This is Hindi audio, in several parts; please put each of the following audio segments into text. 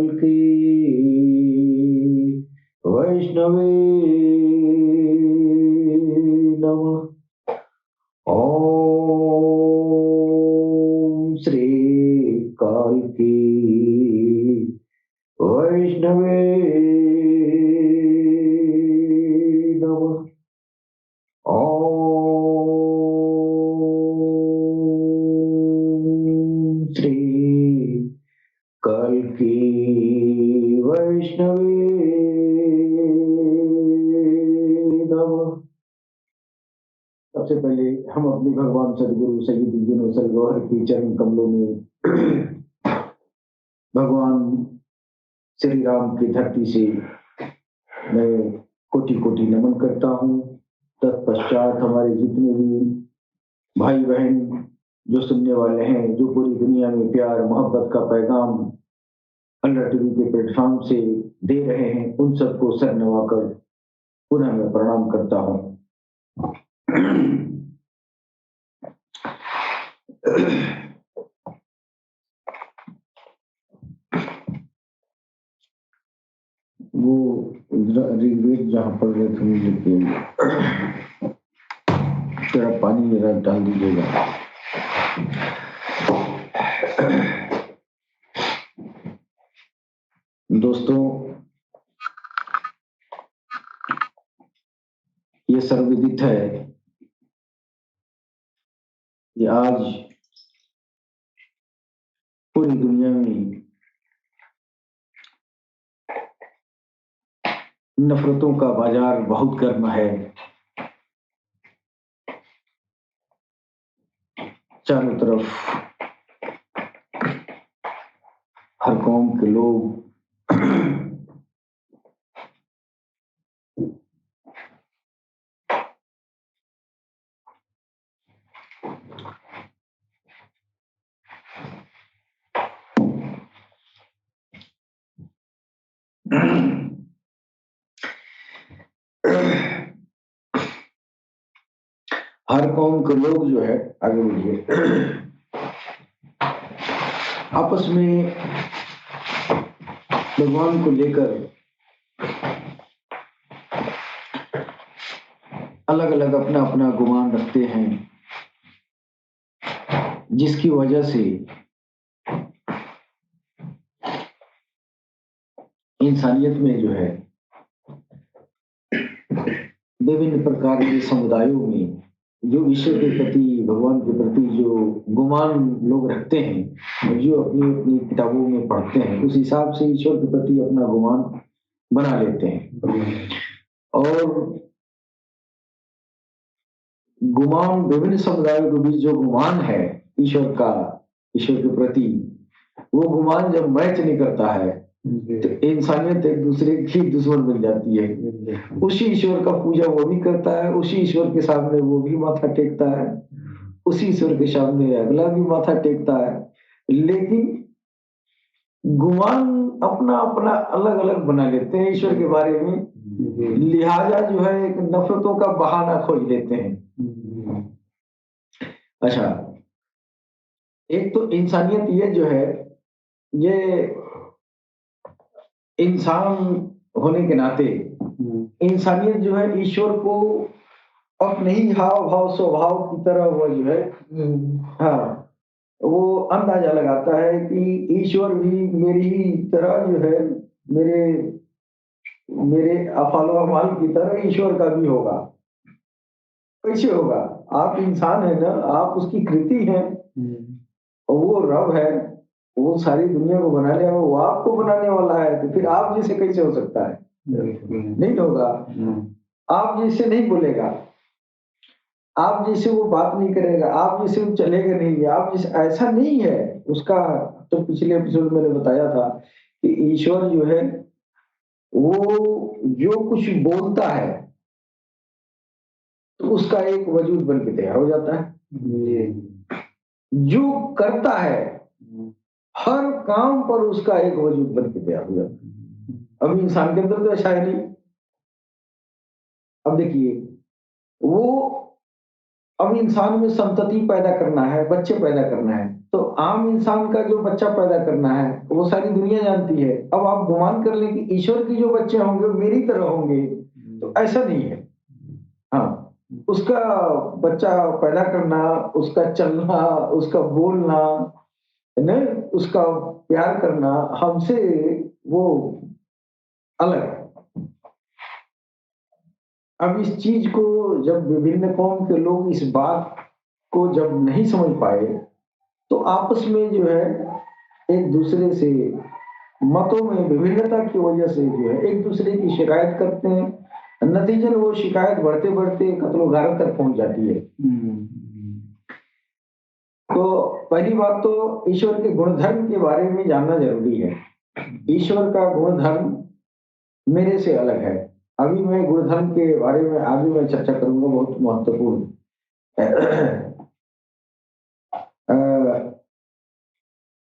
की वैष्णवे नमः। ओम श्री काल की वैष्णवे नमः। ओम श्री काल की वैष्णवे नमः। सबसे पहले हम अपने भगवान सदगुरु सैयद यूनुस गौहर की चरण कमलों में भगवान श्री राम की धरती से मैं कोटि कोटि नमन करता हूँ। तत्पश्चात हमारे जितने भी भाई बहन जो सुनने वाले हैं, जो पूरी दुनिया में प्यार मोहब्बत का पैगाम अल्लाह टीवी के प्लेटफॉर्म से दे रहे हैं, उन सबको सर नवाकर पुनः मैं प्रणाम करता हूँ। वो ऋग्वेद जहाँ पढ़ रहे थे मुझे थोड़ा पानी मेरा डाल दीजिएगा। दोस्तों, ये सर्वविदित है कि आज पूरी दुनिया में नफरतों का बाजार बहुत गर्म है। चारों तरफ हर कौम के लोग हर कौम के लोग जो है, आगे बढ़िए, आपस में भगवान को लेकर अलग अलग अपना अपना गुमान रखते हैं, जिसकी वजह से इंसानियत में जो है विभिन्न प्रकार के समुदायों में जो ईश्वर के प्रति, भगवान के प्रति जो गुमान लोग रखते हैं, जो अपनी अपनी किताबों में पढ़ते हैं, उस हिसाब से ईश्वर के प्रति अपना गुमान बना लेते हैं। और गुमान, विभिन्न समुदायों के बीच जो गुमान है ईश्वर का, ईश्वर के प्रति, वो गुमान जब मैच नहीं करता है तो इंसानियत एक दूसरे की दुश्मन बन जाती है। उसी ईश्वर का पूजा वो भी करता है, उसी ईश्वर के सामने वो भी माथा टेकता है, उसी ईश्वर के सामने अगला भी माथा टेकता है, लेकिन गुमान अपना अपना अलग अलग बना लेते हैं ईश्वर के बारे में। लिहाजा जो है एक नफरतों का बहाना खोज लेते हैं। अच्छा, एक तो इंसानियत ये जो है, ये इंसान होने के नाते इंसानियत जो है ईश्वर को अपने ही हाव भाव स्वभाव की तरह वो जो है, हाँ, वो अंदाजा लगाता है कि ईश्वर भी मेरी ही तरह जो है, मेरे मेरे अफाल अमाल की तरह ईश्वर का भी होगा। कैसे होगा? आप इंसान है ना, आप उसकी कृति हैं, और वो रब है, वो सारी दुनिया को बना लिया, वो आपको बनाने वाला है, तो फिर आप जैसे कैसे हो सकता है? नहीं होगा। आप जैसे नहीं बोलेगा, आप जैसे वो बात नहीं करेगा, आप जैसे वो चलेगा नहीं, आप जैसे, ऐसा नहीं है उसका। तो पिछले एपिसोड में मैंने बताया था कि ईश्वर जो है वो जो कुछ बोलता है तो उसका एक वजूद बन के तैयार हो जाता है। जो करता है हर काम पर उसका एक वजूद बन के तैयार हो जाता है। अब इंसान के अंदर तो ऐसा है नहीं। अब देखिए, वो अब इंसान में संतति पैदा करना है, बच्चे पैदा करना है, तो आम इंसान का जो बच्चा पैदा करना है वो सारी दुनिया जानती है। अब आप गुमान कर लें कि ईश्वर की जो बच्चे होंगे वो मेरी तरह होंगे, तो ऐसा नहीं है। हाँ, उसका बच्चा पैदा करना, उसका चलना, उसका बोलना, है ना, उसका प्यार करना हमसे वो अलग है। अब इस चीज को जब विभिन्न कौम के लोग इस बात को जब नहीं समझ पाए, तो आपस में जो है एक दूसरे से मतों में विभिन्नता की वजह से जो है एक दूसरे की शिकायत करते हैं। नतीजन वो शिकायत बढ़ते बढ़ते कत्लो गारत तक पहुंच जाती है। तो पहली बात तो ईश्वर के गुणधर्म के बारे में जानना जरूरी है। ईश्वर का गुणधर्म मेरे से अलग है। अभी मैं गुणधर्म के बारे में आगे मैं चर्चा करूंगा, बहुत महत्वपूर्ण।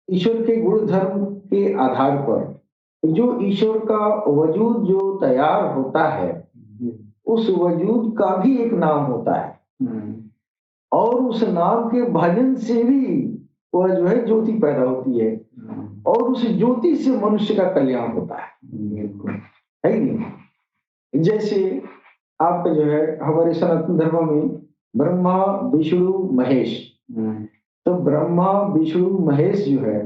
ईश्वर के गुण धर्म के आधार पर जो ईश्वर का वजूद जो तैयार होता है, उस वजूद का भी एक नाम होता है, और उस नाम के भजन से भी वह जो है ज्योति पैदा होती है, और उस ज्योति से मनुष्य का कल्याण होता है कि नहीं? जैसे आपका जो है हमारे सनातन धर्म में ब्रह्मा विष्णु महेश, तो ब्रह्मा विष्णु महेश जो है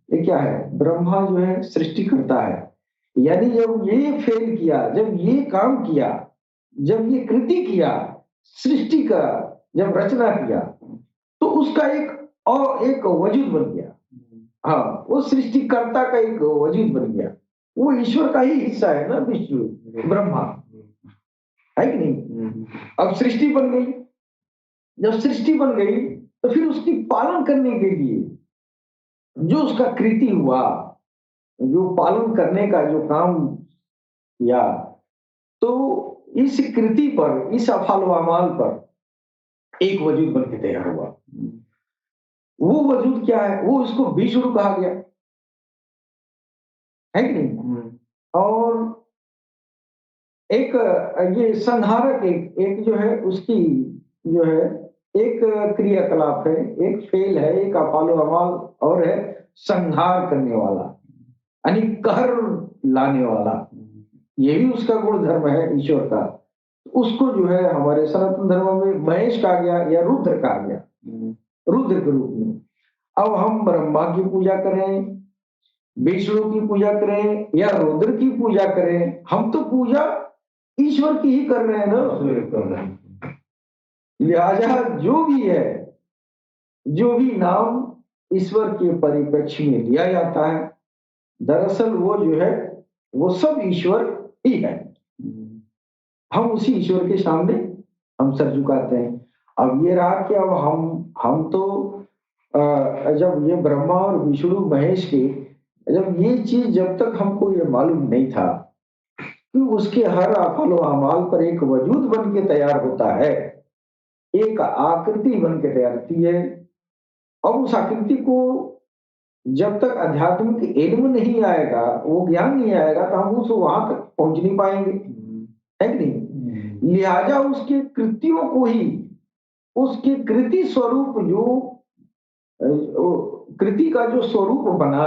ये क्या है? ब्रह्मा जो है सृष्टि करता है, यानी जब ये फेल किया, जब ये काम किया, जब ये कृति किया, सृष्टि का जब रचना किया, तो उसका एक वजूद बन गया। हाँ, वो सृष्टिकर्ता का एक वजूद बन गया। वो ईश्वर का ही हिस्सा है ना, विष्णु ब्रह्मा, है कि नहीं? अब सृष्टि बन गई, जब सृष्टि बन गई तो फिर उसकी पालन करने के लिए जो उसका कृति हुआ, जो पालन करने का जो काम किया, तो इस कृति पर, इस अफाल अमाल पर एक वजूद बन के तैयार हुआ। वो वजूद क्या है? वो उसको विष्णु कहा गया, है कि नहीं? और एक ये संहारक, एक जो है उसकी जो है एक क्रियाकलाप है, एक फेल है, एक अफालो अमाल, और है संहार करने वाला, यानी कहर लाने वाला। ये भी उसका गुण धर्म है ईश्वर का। उसको जो है हमारे सनातन धर्म में महेश कहा गया या रुद्र कहा गया, रुद्र के रूप में। अब हम ब्रह्मा की पूजा करें, विष्णु की पूजा करें या रुद्र की पूजा करें, हम तो पूजा ईश्वर की ही कर रहे हैं ना। लिहाजा जो भी है, जो भी नाम ईश्वर के परिप्रेक्ष्य में लिया जाता है, दरअसल वो जो है वो सब ईश्वर ही है। हम उसी ईश्वर के सामने हम सर झुकाते हैं। अब ये रहा कि अब हम तो जब ये ब्रह्मा और विष्णु महेश के, जब ये चीज जब तक हमको ये मालूम नहीं था कि उसके हर अफल अमाल पर एक वजूद बन के तैयार होता है, एक आकृति बन के तैयार होती है। अब उस आकृति को जब तक आध्यात्मिक इल्म नहीं आएगा, वो ज्ञान नहीं आएगा, तो हम उस वहां तक पहुंच नहीं पाएंगे, है कि नहीं? लिहाजा उसके कृतियों को ही, उसके कृति स्वरूप जो कृति का जो स्वरूप बना,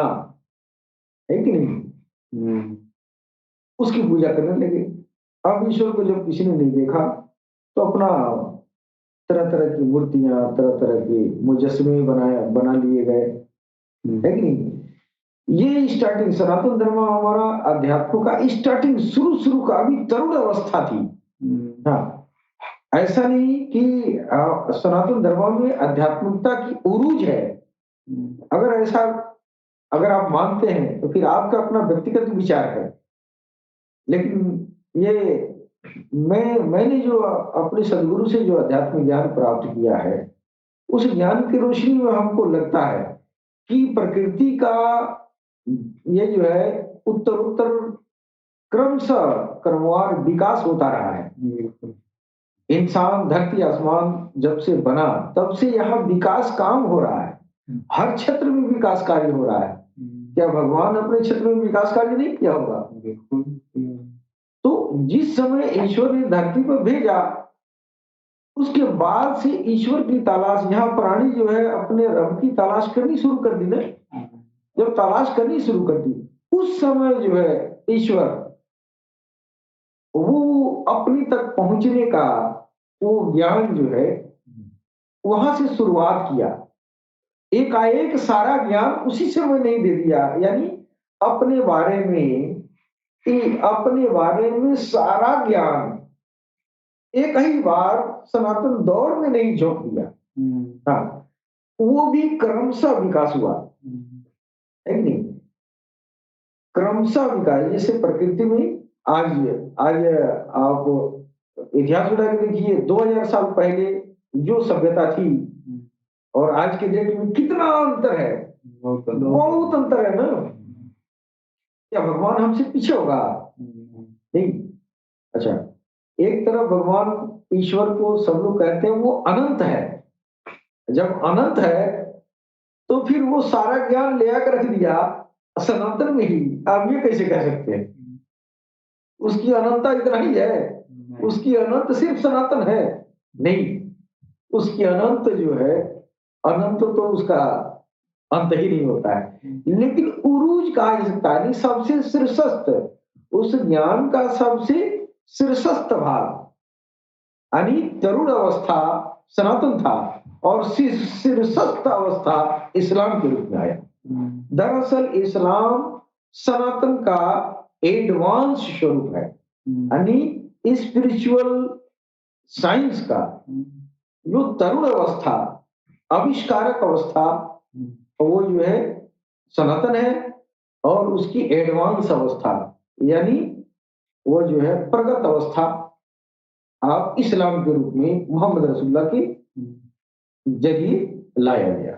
है कि नहीं, उसकी पूजा करने लगे। अब ईश्वर को जब किसी ने नहीं देखा, तो अपना तरह तरह की मूर्तियां, तरह तरह के मुजस्मे बना लिए गए, है कि नहीं? ये स्टार्टिंग सनातन धर्म हमारा अध्यात्म का स्टार्टिंग शुरू का अभी तरुण अवस्था थी। हाँ, ऐसा नहीं कि सनातन धर्म में आध्यात्मिकता की उरूज है। अगर ऐसा अगर आप मानते हैं तो फिर आपका अपना व्यक्तिगत विचार है, लेकिन ये मैंने जो अपने सदगुरु से जो अध्यात्म ज्ञान प्राप्त किया है, उस ज्ञान की रोशनी में हमको लगता है कि प्रकृति का ये जो है उत्तर क्रमशः क्रमवार विकास होता रहा है। इंसान धरती आसमान जब से बना तब से यहाँ विकास काम हो रहा है, हर क्षेत्र में विकास कार्य हो रहा है। क्या भगवान अपने क्षेत्र में विकास कार्य नहीं किया होगा? बिल्कुल। तो जिस समय ईश्वर ने धरती पर भेजा, उसके बाद से ईश्वर की तलाश, यहाँ प्राणी जो है अपने रब की तलाश करनी शुरू कर दी ना। जब तलाश करनी शुरू कर दी, उस समय जो है ईश्वर वो अपनी तक पहुंचने का वो ज्ञान जो है वहां से शुरुआत किया। एकाएक सारा ज्ञान उसी समय नहीं दे दिया, यानी अपने बारे में अपने बारे में सारा ज्ञान एक ही बार सनातन दौर में नहीं झोंक दिया। हाँ, वो भी क्रमशः विकास हुआ है कि नहीं? क्रमशः विकास, जैसे प्रकृति में आज आज आप इतिहास उठा के देखिए, 2000 साल पहले जो सभ्यता थी और आज के डेट में कितना अंतर है। बहुत अंतर है ना। क्या भगवान हमसे पीछे होगा? नहीं। अच्छा, एक तरफ भगवान ईश्वर को सब लोग कहते हैं वो अनंत है। जब अनंत है तो फिर वो सारा ज्ञान ले आकर रख दिया सनातन में ही, आप ये कैसे कह सकते हैं? उसकी अनंतता इतना ही है, उसकी अनंत सिर्फ सनातन है? नहीं, उसकी अनंत जो है, अनंत तो उसका अंत ही नहीं होता है। लेकिन उरूज कहा जा सकता है, नहीं, सबसे शीर्षस्थ, उस ज्ञान का सबसे शीर्षस्थ भाग, यानी तरुण अवस्था सनातन था और शीर्षस्थ अवस्था इस्लाम के रूप में आया। दरअसल इस्लाम सनातन का एडवांस स्वरूप है, यानी स्पिरिचुअल साइंस का जो तरुण अवस्था, आविष्कारक अवस्था, वो जो है सनातन है, और उसकी एडवांस अवस्था यानी वो जो है प्रगत अवस्था आप इस्लाम के रूप में मोहम्मद रसूलुल्लाह के जरिए लाया गया।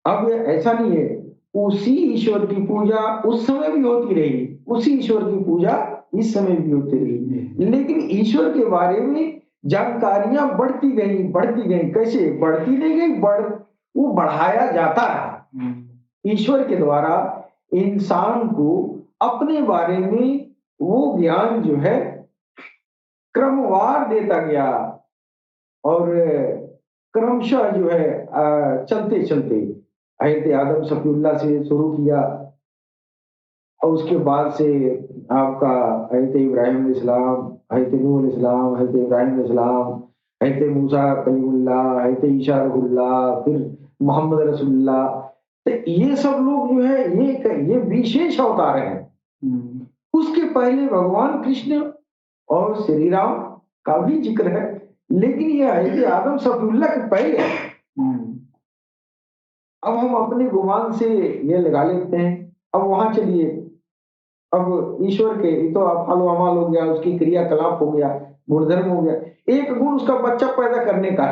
अब ऐसा नहीं है, उसी ईश्वर की पूजा उस समय भी होती रही, उसी ईश्वर की पूजा इस समय भी होती रही, लेकिन ईश्वर के बारे में जानकारियां बढ़ती गई। कैसे बढ़ती नहीं गई, वो बढ़ाया जाता है। ईश्वर के द्वारा इंसान को अपने बारे में वो ज्ञान जो है क्रमवार देता गया, और क्रमशः जो है चलते चलते हज़रत आदम सफीउल्लाह से शुरू किया, और उसके बाद से आपका हज़रत इब्राहिम अलैहिस्सलाम, हज़रत नूह अलैहिस्सलाम, हज़रत इब्राहिम अलैहिस्सलाम, हज़रत मूसा कलीमुल्लाह, हज़रत ईसा रूहुल्लाह, फिर मोहम्मद रसूलुल्लाह। तो ये सब लोग जो है ये विशेष अवतार हैं। उसके पहले भगवान कृष्ण और श्री राम का भी जिक्र है, लेकिन ये हज़रत आदम सफीउल्लाह के पहले है। अब हम अपने गुमान से ये लगा लेते हैं, अब वहां चलिए, अब ईश्वर के तो अफाल अमाल हो गया, उसकी क्रियाकलाप हो गया, गुणधर्म हो गया, एक गुण उसका बच्चा पैदा करने का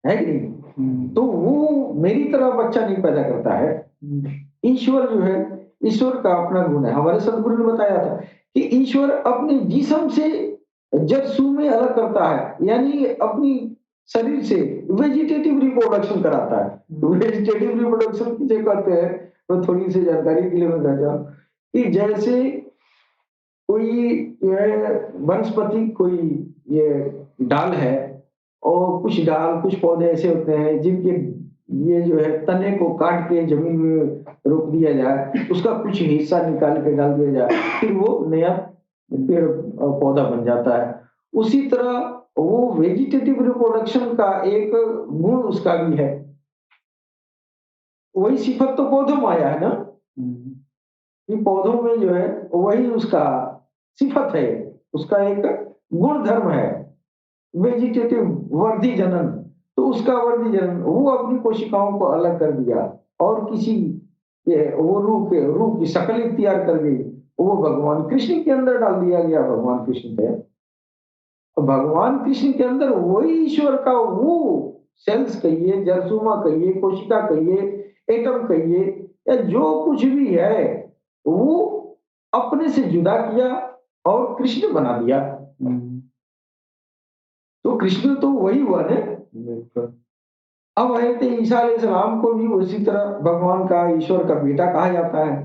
है कि नहीं? तो वो मेरी तरह बच्चा नहीं पैदा करता है। ईश्वर जो है, ईश्वर का अपना गुण है। हमारे सदगुरु ने बताया था कि ईश्वर अपने जिस्म से जसू में अलग करता है, यानी अपनी शरीर से वेजिटेटिव रिप्रोडक्शन कराता है। वेजिटेटिव रिप्रोडक्शन किसे कहते हैं, तो थोड़ी सी जानकारी के लिए मैं कहता हूँ कि जैसे कोई जो है वनस्पति, कोई ये डाल है, और कुछ पौधे ऐसे होते हैं जिनके ये जो है तने को काट के जमीन में रोप दिया जाए, उसका कुछ हिस्सा निकाल के डाल दिया जाए, फिर वो नया पेड़ पौधा बन जाता है। उसी तरह वो वेजिटेटिव रिप्रोडक्शन का एक गुण उसका भी है। वही सिफत तो पौधों में आया है ना, कि पौधों में जो है वही उसका सिफत है, उसका एक गुण धर्म है, वेजिटेटिव वर्धी जनन। तो उसका वर्धी जनन, वो अपनी कोशिकाओं को अलग कर दिया और किसी वो रूह की शक्ल इख्तियार कर गई, वो भगवान कृष्ण के अंदर डाल दिया गया। भगवान कृष्ण थे, भगवान कृष्ण के अंदर वही ईश्वर का वो सेल्स कहिए, जरसूमा कहिए, कोशिका कहिए, एटम कहिए, या जो कुछ भी है वो अपने से जुदा किया और कृष्ण बना दिया। तो कृष्ण तो वही हुआ ना। अब हज़रत ईसा अलैहिस्सलाम को भी उसी तरह भगवान का, ईश्वर का बेटा कहा जाता है।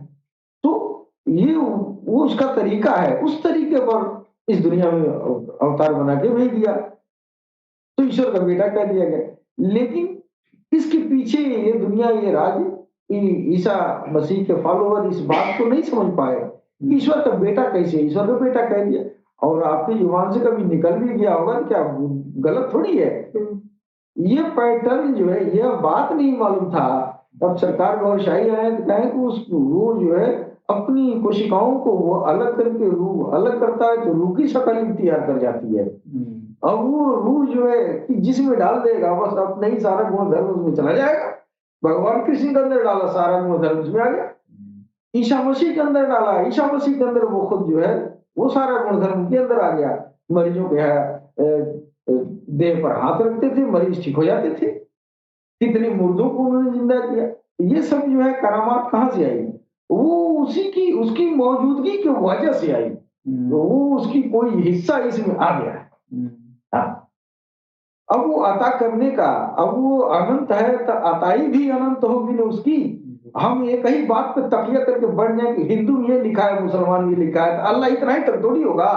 तो ये वो उसका तरीका है, उस तरीके पर इस दुनिया में अवतार बना के भेज दिया, तो ईश्वर का बेटा कह दिया गया। लेकिन इसके पीछे ये दुनिया, ये राज्य, ईसा मसीह के फॉलोवर इस बात को नहीं समझ पाए, ईश्वर का बेटा कैसे, ईश्वर का बेटा कह दिया। और आपकी जुबान से कभी निकल भी गया होगा तो क्या गलत थोड़ी है। ये पैटर्न जो है, यह बात नहीं मालूम था। अब सरकार गौरशाही आए तो कहें कि वो जो है अपनी कोशिकाओं को वो अलग करके रूह अलग करता है, तो रूह की शक्ल ही तैयार कर जाती है। अब वो रूह जो है कि जिसमें डाल देगा, बस अपना ही सारा गुण धर्म उसमें चला जाएगा। भगवान कृष्ण के अंदर डाला, सारा गुण धर्म उसमें आ गया। ईसा मसीह के अंदर डाला, ईसा मसीह के अंदर वो खुद जो है वो सारा गुण धर्म के अंदर आ गया। मरीजों के देह पर हाथ रखते थे, मरीज ठीक हो जाते थे। कितने मुर्दों को उन्होंने जिंदा किया। ये सब जो है करामात कहाँ से आई? वो उसी की उसकी मौजूदगी की वजह से आई। तो वो उसकी कोई हिस्सा इसमें आ गया है। हाँ। अब वो अता करने का, अब वो अनंत है तो अताई भी अनंत होगी ना उसकी। हम एक ही बात पे तकिया करके बढ़ जाए कि हिंदू में ये लिखा है, मुसलमान ये लिखा है, तो अल्लाह इतना ही तक थोड़ी होगा।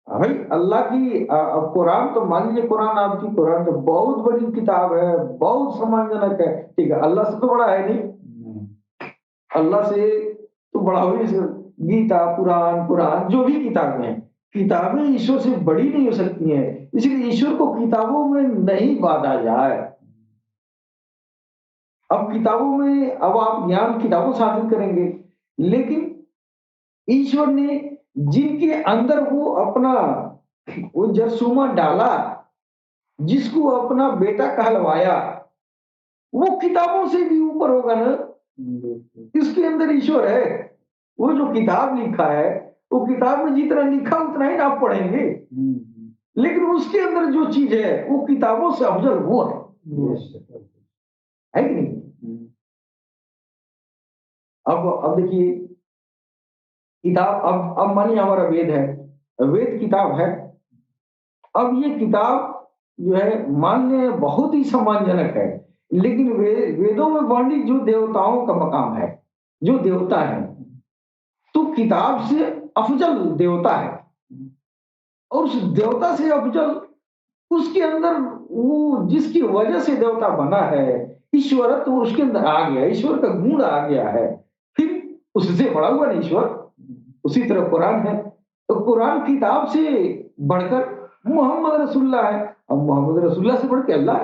भाई अल्लाह की अब कुरान तो मान लीजिए, कुरान आपकी कुरान तो बहुत बड़ी किताब है, बहुत सम्मानजनक है, ठीक है, अल्लाह से तो बड़ा है नहीं, अल्लाह से तो बड़ा हुई गीता, पुराण, कुरान जो भी किताबें हैं, किताबें ईश्वर से बड़ी नहीं हो सकती हैं। इसलिए ईश्वर को किताबों में नहीं बांधा जाए। अब किताबों में, अब आप ज्ञान किताबों से हासिल करेंगे, लेकिन ईश्वर ने जिनके अंदर वो अपना वो जरसूमा डाला, जिसको अपना बेटा कहलवाया, वो किताबों से भी ऊपर होगा ना। इसके अंदर ईश्वर है। वो जो किताब लिखा है, वो किताब में जितना लिखा उतना ही आप पढ़ेंगे, लेकिन उसके अंदर जो चीज है वो किताबों से अफजल वो है कि नहीं? अब देखिए, किताब, अब मानिए हमारा वेद है, वेद किताब है। अब ये किताब जो है मान्य बहुत ही सम्मानजनक है, लेकिन वेदों में वर्णित जो देवताओं का मकाम है, जो देवता है, तो किताब से अफजल देवता है। और उस देवता से अफजल, उसके अंदर वो जिसकी वजह से देवता बना है, ईश्वरत्व तो उसके अंदर आ गया, ईश्वर का गुण आ गया है। फिर उससे बड़ा हुआ ना ईश्वर। उसी तरह कुरान है, तो कुरान किताब से बढ़कर मोहम्मद रसूलुल्लाह है। अब मोहम्मद रसूलुल्लाह से बढ़ के अल्लाह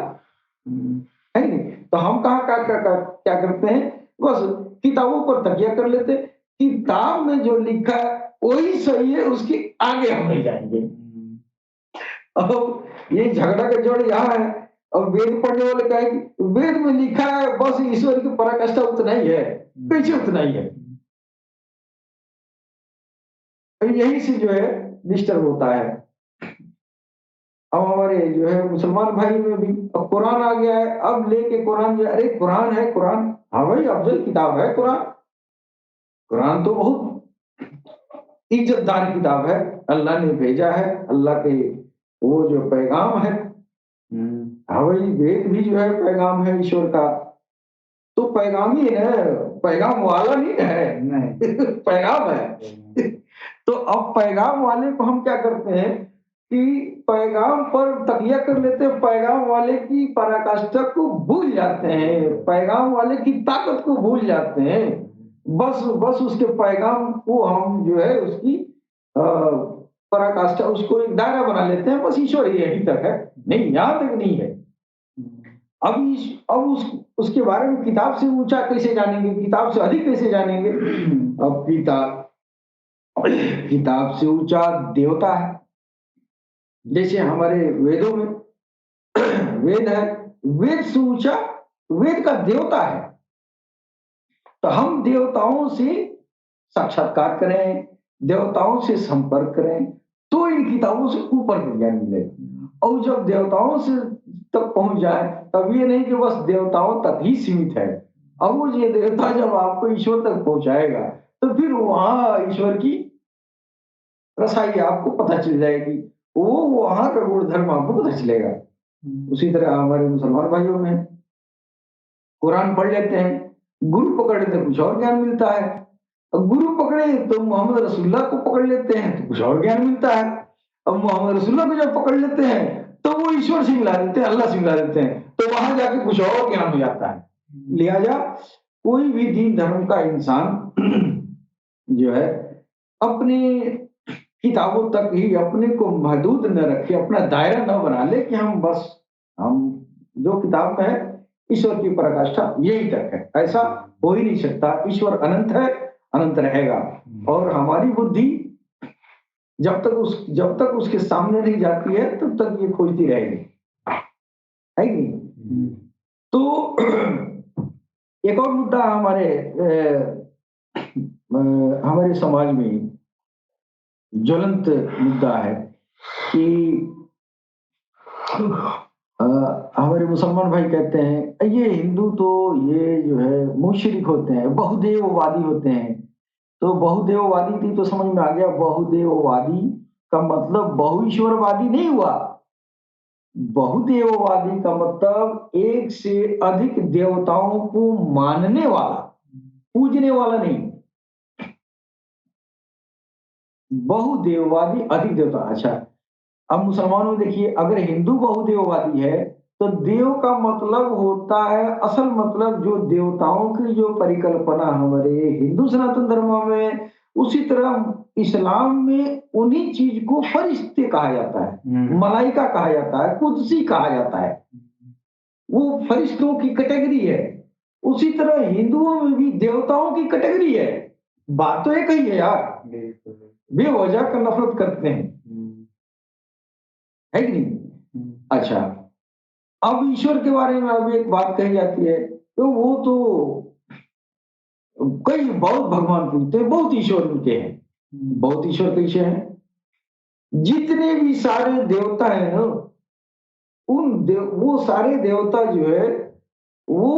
है नहीं? तो हम कहाँ क्या करते हैं, बस किताबों पर तकिया कर लेते। किताब में जो लिखा है वही सही है, उसके आगे हम नहीं जाएंगे। अब ये झगड़ा का जोड़ यहाँ है। अब वेद पढ़ने वाले कहेंगे वेद में लिखा है बस ईश्वर की पराकाष्ठा उतना ही है, पीछे उतना ही है। यही से जो है डिस्टर्ब होता है। अब हमारे जो है मुसलमान भाई में भी अब कुरान आ गया है, अब लेके कुरान जो, अरे कुरान है कुरान, हाँ भाई अफजल किताब है कुरान। कुरान तो बहुत इज्जतदार किताब है, अल्लाह ने भेजा है, अल्लाह के वो जो पैगाम है। हाँ भाई वेद भी जो है पैगाम है ईश्वर का, तो पैगाम ही है, पैगाम वाला नहीं है, नहीं पैगाम है। तो अब पैगाम वाले को हम क्या करते हैं कि पैगाम पर तकिया कर लेते हैं, पैगाम वाले की पराकाष्ठा को भूल जाते हैं, पैगाम वाले की ताकत को भूल जाते हैं। बस बस उसके पैगाम को हम जो है उसकी पराकाष्ठा, उसको एक दायरा बना लेते हैं, बस ईश्वर ही यहीं तक है, नहीं यहाँ तक नहीं है। अब उसके बारे में किताब से ऊंचा कैसे जानेंगे, किताब से अधिक कैसे जानेंगे? अब किताब से ऊंचा देवता है। जैसे हमारे वेदों में वेद है, वेद से ऊंचा वेद का देवता है। तो हम देवताओं से साक्षात्कार करें, देवताओं से संपर्क करें, तो इन किताबों से ऊपर का ज्ञान मिले। और जब देवताओं से तक पहुंच जाए, तब ये नहीं कि बस देवताओं तक ही सीमित है। अब वो ये देवता जब आपको ईश्वर तक पहुंचाएगा, तो फिर वहां ईश्वर की रसाई आपको पता चल जाएगी, वो वहां का गुण धर्म आपको पता चलेगा। उसी तरह हमारे मुसलमान भाइयों में कुरान पढ़ लेते हैं, गुरु पकड़ लेते हैं, कुछ और ज्ञान मिलता है। गुरु पकड़े तो मोहम्मद रसूलुल्लाह को पकड़ लेते हैं तो कुछ और ज्ञान मिलता है। अब मोहम्मद रसूलुल्लाह को जब पकड़ लेते हैं तो वो ईश्वर से मिला देते हैं, अल्लाह से मिला देते हैं, तो वहां जाके कुछ और ज्ञान हो जाता है। लिहाजा कोई भी दीन धर्म का इंसान जो है अपने किताबों तक ही अपने को महदूद न रखे, अपना दायरा न बना ले कि हम जो किताब में है ईश्वर की पराकाष्ठा यही तक है, ऐसा हो ही नहीं सकता। ईश्वर अनंत है, अनंत रहेगा, और हमारी बुद्धि जब तक उसके सामने नहीं जाती है तब तक ये खोजती रहेगी, है कि नहीं? तो एक और मुद्दा हमारे समाज में ज्वलंत मुद्दा है कि हमारे मुसलमान भाई कहते हैं ये हिंदू तो ये जो है मुशरिक होते हैं, बहुदेववादी होते हैं। तो बहुदेववादी थी तो समझ में आ गया, बहुदेववादी का मतलब बहुईश्वरवादी नहीं हुआ। बहुदेववादी का मतलब एक से अधिक देवताओं को मानने वाला, पूजने वाला नहीं। बहुदेववादी अधिक देवता। अच्छा, अब मुसलमानों में देखिए, अगर हिंदू बहुदेववादी है तो देव का मतलब होता है, असल मतलब जो देवताओं की जो परिकल्पना हमारे हिंदू सनातन धर्म में, उसी तरह इस्लाम में उन्हीं चीज को फरिश्ते कहा जाता है, मलाइका कहा जाता है, कुदसी कहा जाता है, वो फरिश्तों की कैटेगरी है। उसी तरह हिंदुओं में भी देवताओं की कैटेगरी है। बात तो एक ही है यार, बेवजह का नफरत करते हैं, है कि नहीं? अच्छा, अब ईश्वर के बारे में अभी एक बात कही जाती है, तो वो तो कई बहुत भगवान पूजते हैं, बहुत ईश्वर उनके हैं, बहुत ईश्वर कैसे हैं। जितने भी सारे देवता हैं ना, वो सारे देवता जो है वो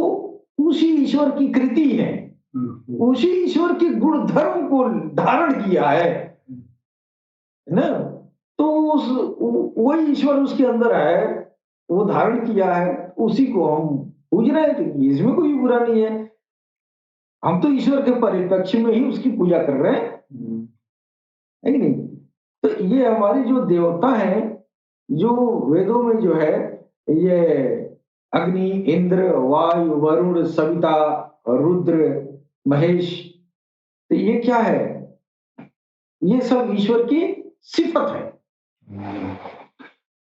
उसी ईश्वर की कृति है, उसी ईश्वर के गुण धर्म को धारण किया है ना। तो वही ईश्वर उसके अंदर है, वो धारण किया है, उसी को हम पूज रहे हैं, तो इसमें कोई बुरा नहीं है। हम तो ईश्वर के परिप्रेक्ष्य में ही उसकी पूजा कर रहे हैं, है कि नहीं? तो ये हमारे जो देवता हैं, जो वेदों में जो है, ये अग्नि, इंद्र, वायु, वरुण, सविता, रुद्र, महेश, तो ये क्या है? ये सब ईश्वर की सिफत है,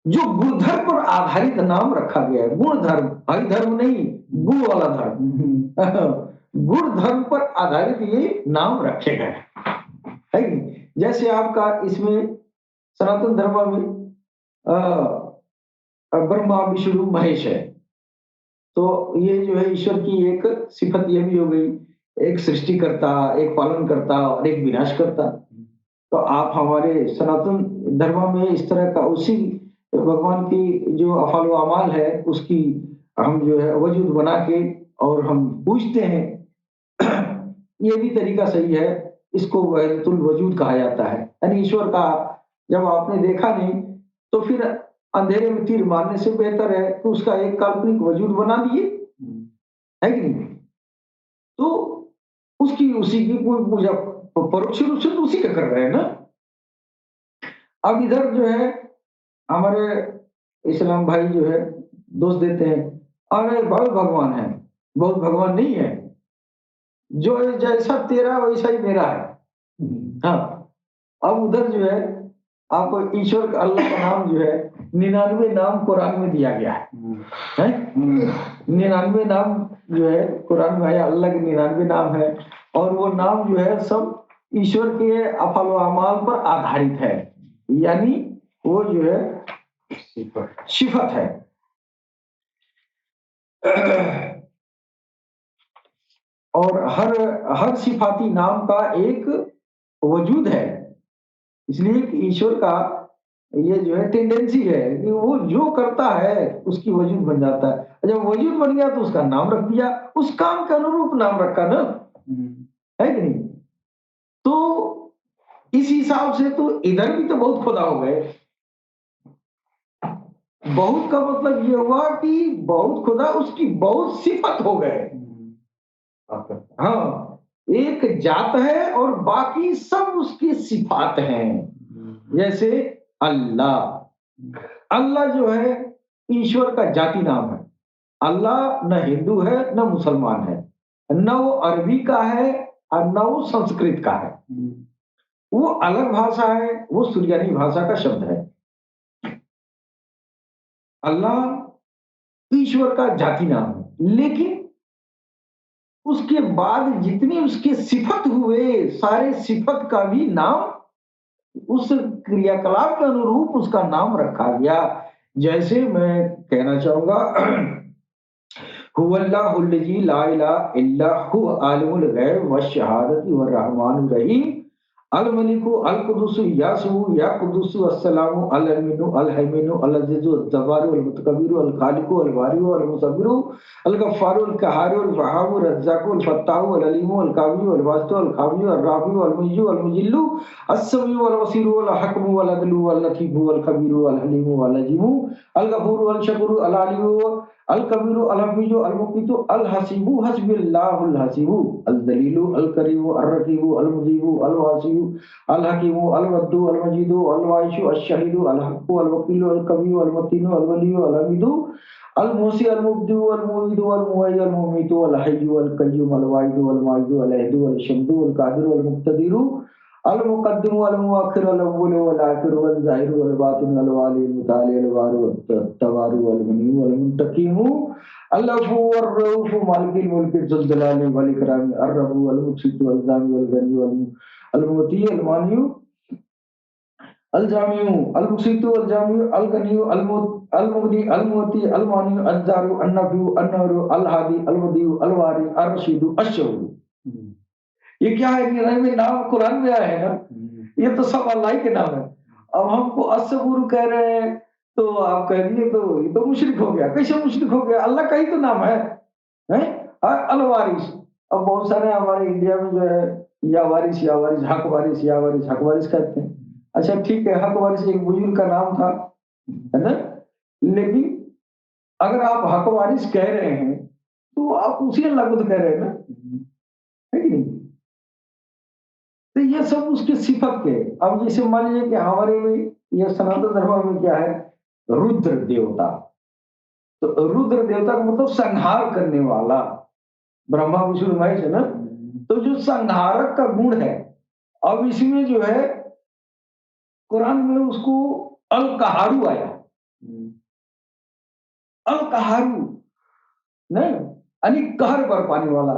जो गुणधर्म पर आधारित नाम रखा गया है। गुण धर्म, हरि धर्म नहीं, गुण वाला धर्म गुण धर्म पर आधारित ये नाम रखे गए है कि नहीं? जैसे आपका इसमें सनातन धर्म में ब्रह्मा, विष्णु, महेश है, तो ये जो है ईश्वर की एक सिफत ये भी हो गई, एक सृष्टिकर्ता, एक पालन करता और एक विनाश करता। तो आप हमारे सनातन धर्म में इस तरह का उसी भगवान की जो अफाल व अमाल है उसकी हम जो है वजूद बना के और हम पूछते हैं, ये भी तरीका सही है। इसको वहदतुल वजूद कहा जाता है, यानी ईश्वर का जब आपने देखा नहीं तो फिर अंधेरे में तीर मारने से बेहतर है तो उसका एक काल्पनिक वजूद बना दिए, है कि नहीं? तो उसकी उसी की पूजा परोक्ष रूप से तो उसी का कर रहे हैं ना। अब इधर जो है हमारे इस्लाम भाई जो है दोष देते हैं, अरे बहुत भगवान है, बहुत भगवान नहीं है, जो जैसा तेरा वैसा ही मेरा है। हाँ, अब उधर जो है आप ईश्वर का, अल्लाह का नाम जो है 99 नाम कुरान में दिया गया है 99 नाम जो है कुरान में आया, अल्लाह के 99 नाम है, और वो नाम जो है सब ईश्वर के अफाल व अमाल पर आधारित है, यानी वो जो है सिफत है। और हर सिफाती नाम का एक वजूद है, इसलिए कि ईश्वर का ये जो है टेंडेंसी है कि वो जो करता है उसकी वजूद बन जाता है। जब वजूद बन गया तो उसका नाम रख दिया, उस काम के अनुरूप नाम रखा ना, है कि नहीं? तो इस हिसाब से तो इधर भी तो बहुत खुदा हो गए। बहुत का मतलब ये हुआ कि बहुत खुदा, उसकी बहुत सिफत हो गए। हाँ, एक जात है और बाकी सब उसकी सिफात हैं। जैसे अल्लाह, अल्लाह जो है ईश्वर का जाति नाम है। अल्लाह न हिंदू है न मुसलमान है, न वो अरबी का है और न वो संस्कृत का है। वो अलग भाषा है, वो सुरियानी भाषा का शब्द है। अल्लाह ईश्वर का जाति नाम है, लेकिन उसके बाद जितने उसके सिफत हुए, सारे सिफत का भी नाम उस क्रियाकलाप के अनुरूप उसका नाम रखा गया। जैसे मैं कहना चाहूंगा हुवल्लाहुल्लज़ी ला इलाहा इल्ला हुव आलिमुल गैब वश्शहादति व रहमानुर रहीम अल मलिकु अल कुद्दूसु यासु या कुद्दूसु अस्सलामु अल अमीनु अल हमीनु अल अज़ीज़ु अल जब्बारु अल मुतकब्बिरु अल खालिकु अल बारिउ अल मुसव्विरु अल गफ्फारु अल कहारु अल वहाबु अल रज़्ज़ाकु अल फत्ताहु अल अलीमु अल कावियु अल वासितु अल खावियु अल राफ़िउ अल मुइज़्ज़ु अल मुज़िल्लु अस्समीउ अल बसीरु अल हकमु अल अदलु अल लतीफु अल खबीरु अल हलीमु अल अजीमु अल गफूरु अल शकूरु अल अलियु अल कबीरु अल हफीजु अल मुक़ीतु अल हसीबु हस्बिल्लाहुल हसीबु अल दलीलु अल करीमु अर रकीबु अल मुजीबु अल वासियु अल हकीमु अल वद्दु अल मजीदु अल वाइशु अल शहीदु अल हक्कु अल वकीलु अल कवियु अल मतीनु अल वलियु अल हमीदु अल मुहसी अल मुब्दिउ अल मुईदु अल मुहय्यि अल मुमीतु अल हय्यु अल कय्यूम अल वाहिदु अल माजिदु अल अहदु अल शम्दु अल कादिरु अल मुक्तदिरु अल मुक़द्दिमु अल मुअख्खिरु अल अव्वलु वल आखिरु वल ज़ाहिरु वल बातिनु अल वाली अल मुताली अल वारु अत तवारु अल मुनीउ अल मुंतकीमु अल अफू अर रऊफ़ु मालिकिल मुल्क ज़ुल जलाली वल इकराम अर रब्बु अल मुक़सितु अल ज़ामी अल गनी अल मुती अल मानिउ अल जामिउ अल मुक़सितु अल जामिउ अल गनी अल मुगनी अल मुती अल मानिउ अल जारु अन नफीउ अन नूरु अल हादी अल वदीउ अल वारी अर रशीदु अश-शऊरू। ये क्या है कि में नाम कुरान में आया है ना, ये तो सब अल्लाह के नाम है। अब हमको असबुर कह रहे हैं तो आप कह दिए तो ये तो मुशरिक हो गया। कैसे मुशरिक हो गया? अल्लाह का ही तो नाम है, हैं? अल वारिस। अब बहुत सारे हमारे इंडिया में जो है या वारिस हक वारिस या वारिस हक वारिस कहते हैं। अच्छा ठीक है, हक वारिस एक बुजुर्ग का नाम था, है ना? लेकिन अगर आप हक वारिस कह रहे हैं तो आप उसी अल्लाह को तो कह रहे हैं ना, है कि नहीं? तो ये सब उसकी सिफत के। अब जैसे मान लीजिए कि हमारे में ये सनातन धर्म में क्या है, रुद्र देवता। तो रुद्र देवता का मतलब संहार करने वाला, ब्रह्मा विष्णु महेश है ना। तो जो संहारक का गुण है, अब इसमें जो है कुरान में उसको अल कहारू आया, अल कहारू नहीं, यानी कहर बरपाने वाला।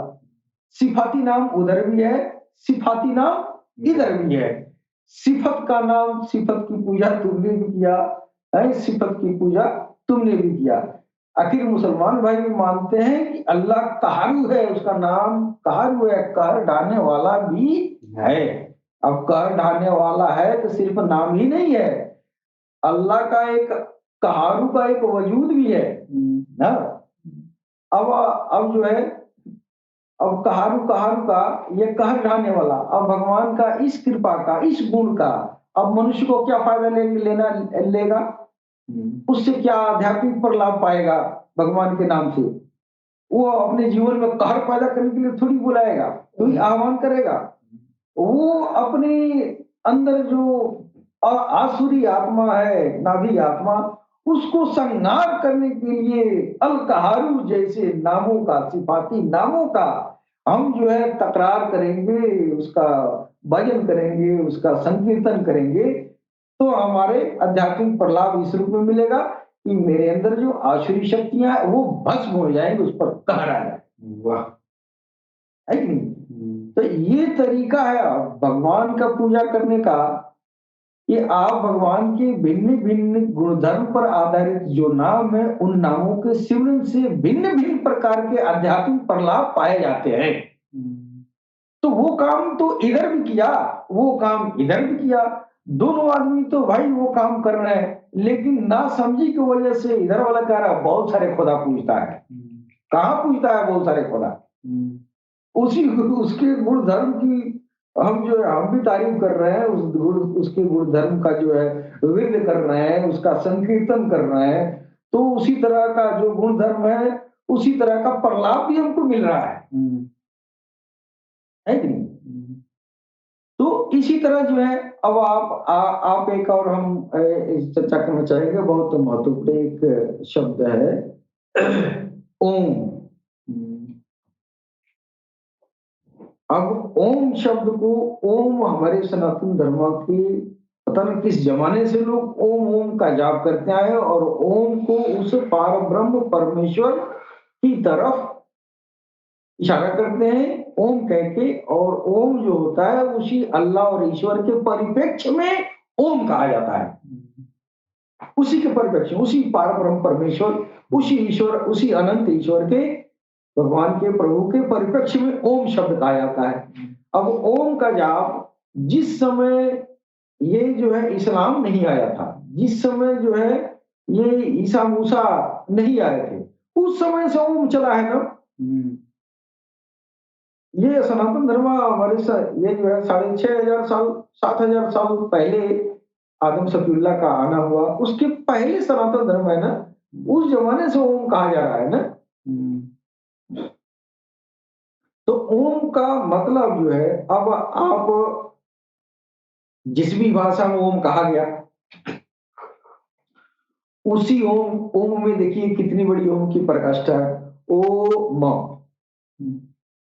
सिफाती नाम उधर भी है, सिफाती नाम इधर भी है। सिफत का नाम, सिफत की पूजा तुमने भी किया है, सिफत की पूजा तुमने भी किया। आखिर मुसलमान भाई भी मानते हैं कि अल्लाह कहारू है, उसका नाम कहारू है, कहर ढाने वाला भी है। अब कहर ढाने वाला है तो सिर्फ नाम ही नहीं है, अल्लाह का एक कहारू का एक वजूद भी है ना। अब जो है, अब कहारू कहारू का ये कहर ढाने वाला, अब भगवान का इस कृपा का, इस गुण का अब मनुष्य को क्या फायदा लेगा, उससे क्या आध्यात्मिक पर लाभ पाएगा भगवान के नाम से? वो अपने जीवन में कहर पैदा करने के लिए थोड़ी बुलाएगा, थोड़ी आह्वान करेगा। वो अपने अंदर जो आसुरी आत्मा है, नाभी आत्मा, उसको संहार करने के लिए अल कहारू जैसे नामों का, सिफाती नामों का हम जो है तकरार करेंगे, उसका भजन करेंगे, उसका संकीर्तन करेंगे, तो हमारे आध्यात्मिक प्रलाभ इस रूप में मिलेगा कि मेरे अंदर जो आसुरी शक्तियां हैं वो भस्म हो जाएंगे, उस पर कहर आ जाए। वाह, है कि नहीं? तो ये तरीका है भगवान का पूजा करने का, कि आप भगवान के भिन्न भिन्न गुणधर्म पर आधारित जो नाम है, उन नामों के सिमरन से भिन्न भिन्न प्रकार के आध्यात्मिक प्रलाभ पाए जाते हैं। तो वो काम तो इधर भी किया, वो काम इधर भी किया, दोनों आदमी तो भाई वो काम कर रहे हैं, लेकिन ना समझी की वजह से इधर वाला कह रहा है बहुत सारे खुदा पूजता है। कहाँ पूजता है बहुत सारे खुदा? उसी उसके गुण धर्म की हम जो है हम भी तारीफ कर रहे हैं, उसके गुण धर्म का जो है विरुद्ध कर रहे हैं, उसका संकीर्तन कर रहे हैं। तो उसी तरह का जो गुण धर्म है, उसी तरह का प्रलाप भी हमको मिल रहा है। है कि नहीं? तो इसी तरह जो है, अब आप एक और हम इस चर्चा करना चाहेंगे, बहुत महत्वपूर्ण एक शब्द है ओम। अब ओम शब्द को, ओम हमारे सनातन धर्म की, पता नहीं किस जमाने से लोग ओम ओम का जाप करते आए हैं, और ओम को उस पार ब्रह्म परमेश्वर की तरफ इशारा करते हैं ओम कह के। और ओम जो होता है उसी अल्लाह और ईश्वर के परिप्रेक्ष्य में ओम कहा जाता है। उसी के परिप्रेक्ष्य, उसी पार ब्रह्म परमेश्वर, उसी ईश्वर, उसी अनंत ईश्वर के, भगवान के, प्रभु के परिप्रेक्ष्य में ओम शब्द कहा जाता है। अब ओम का जाप, जिस समय ये जो है इस्लाम नहीं आया था, जिस समय जो है ये ईसा मूसा नहीं आए थे, उस समय से ओम चला है ना। ये सनातन धर्म हमारे ये जो है 6500 साल, 7000 साल पहले आदम सफीउल्लाह का आना हुआ, उसके पहले सनातन धर्म है ना, उस जमाने से ओम कहा जा रहा है ना। तो ओम का मतलब जो है, अब आप जिस भी भाषा में ओम कहा गया, उसी ओम, ओम में देखिए कितनी बड़ी ओम की प्रकाष्ठा है। ओ म,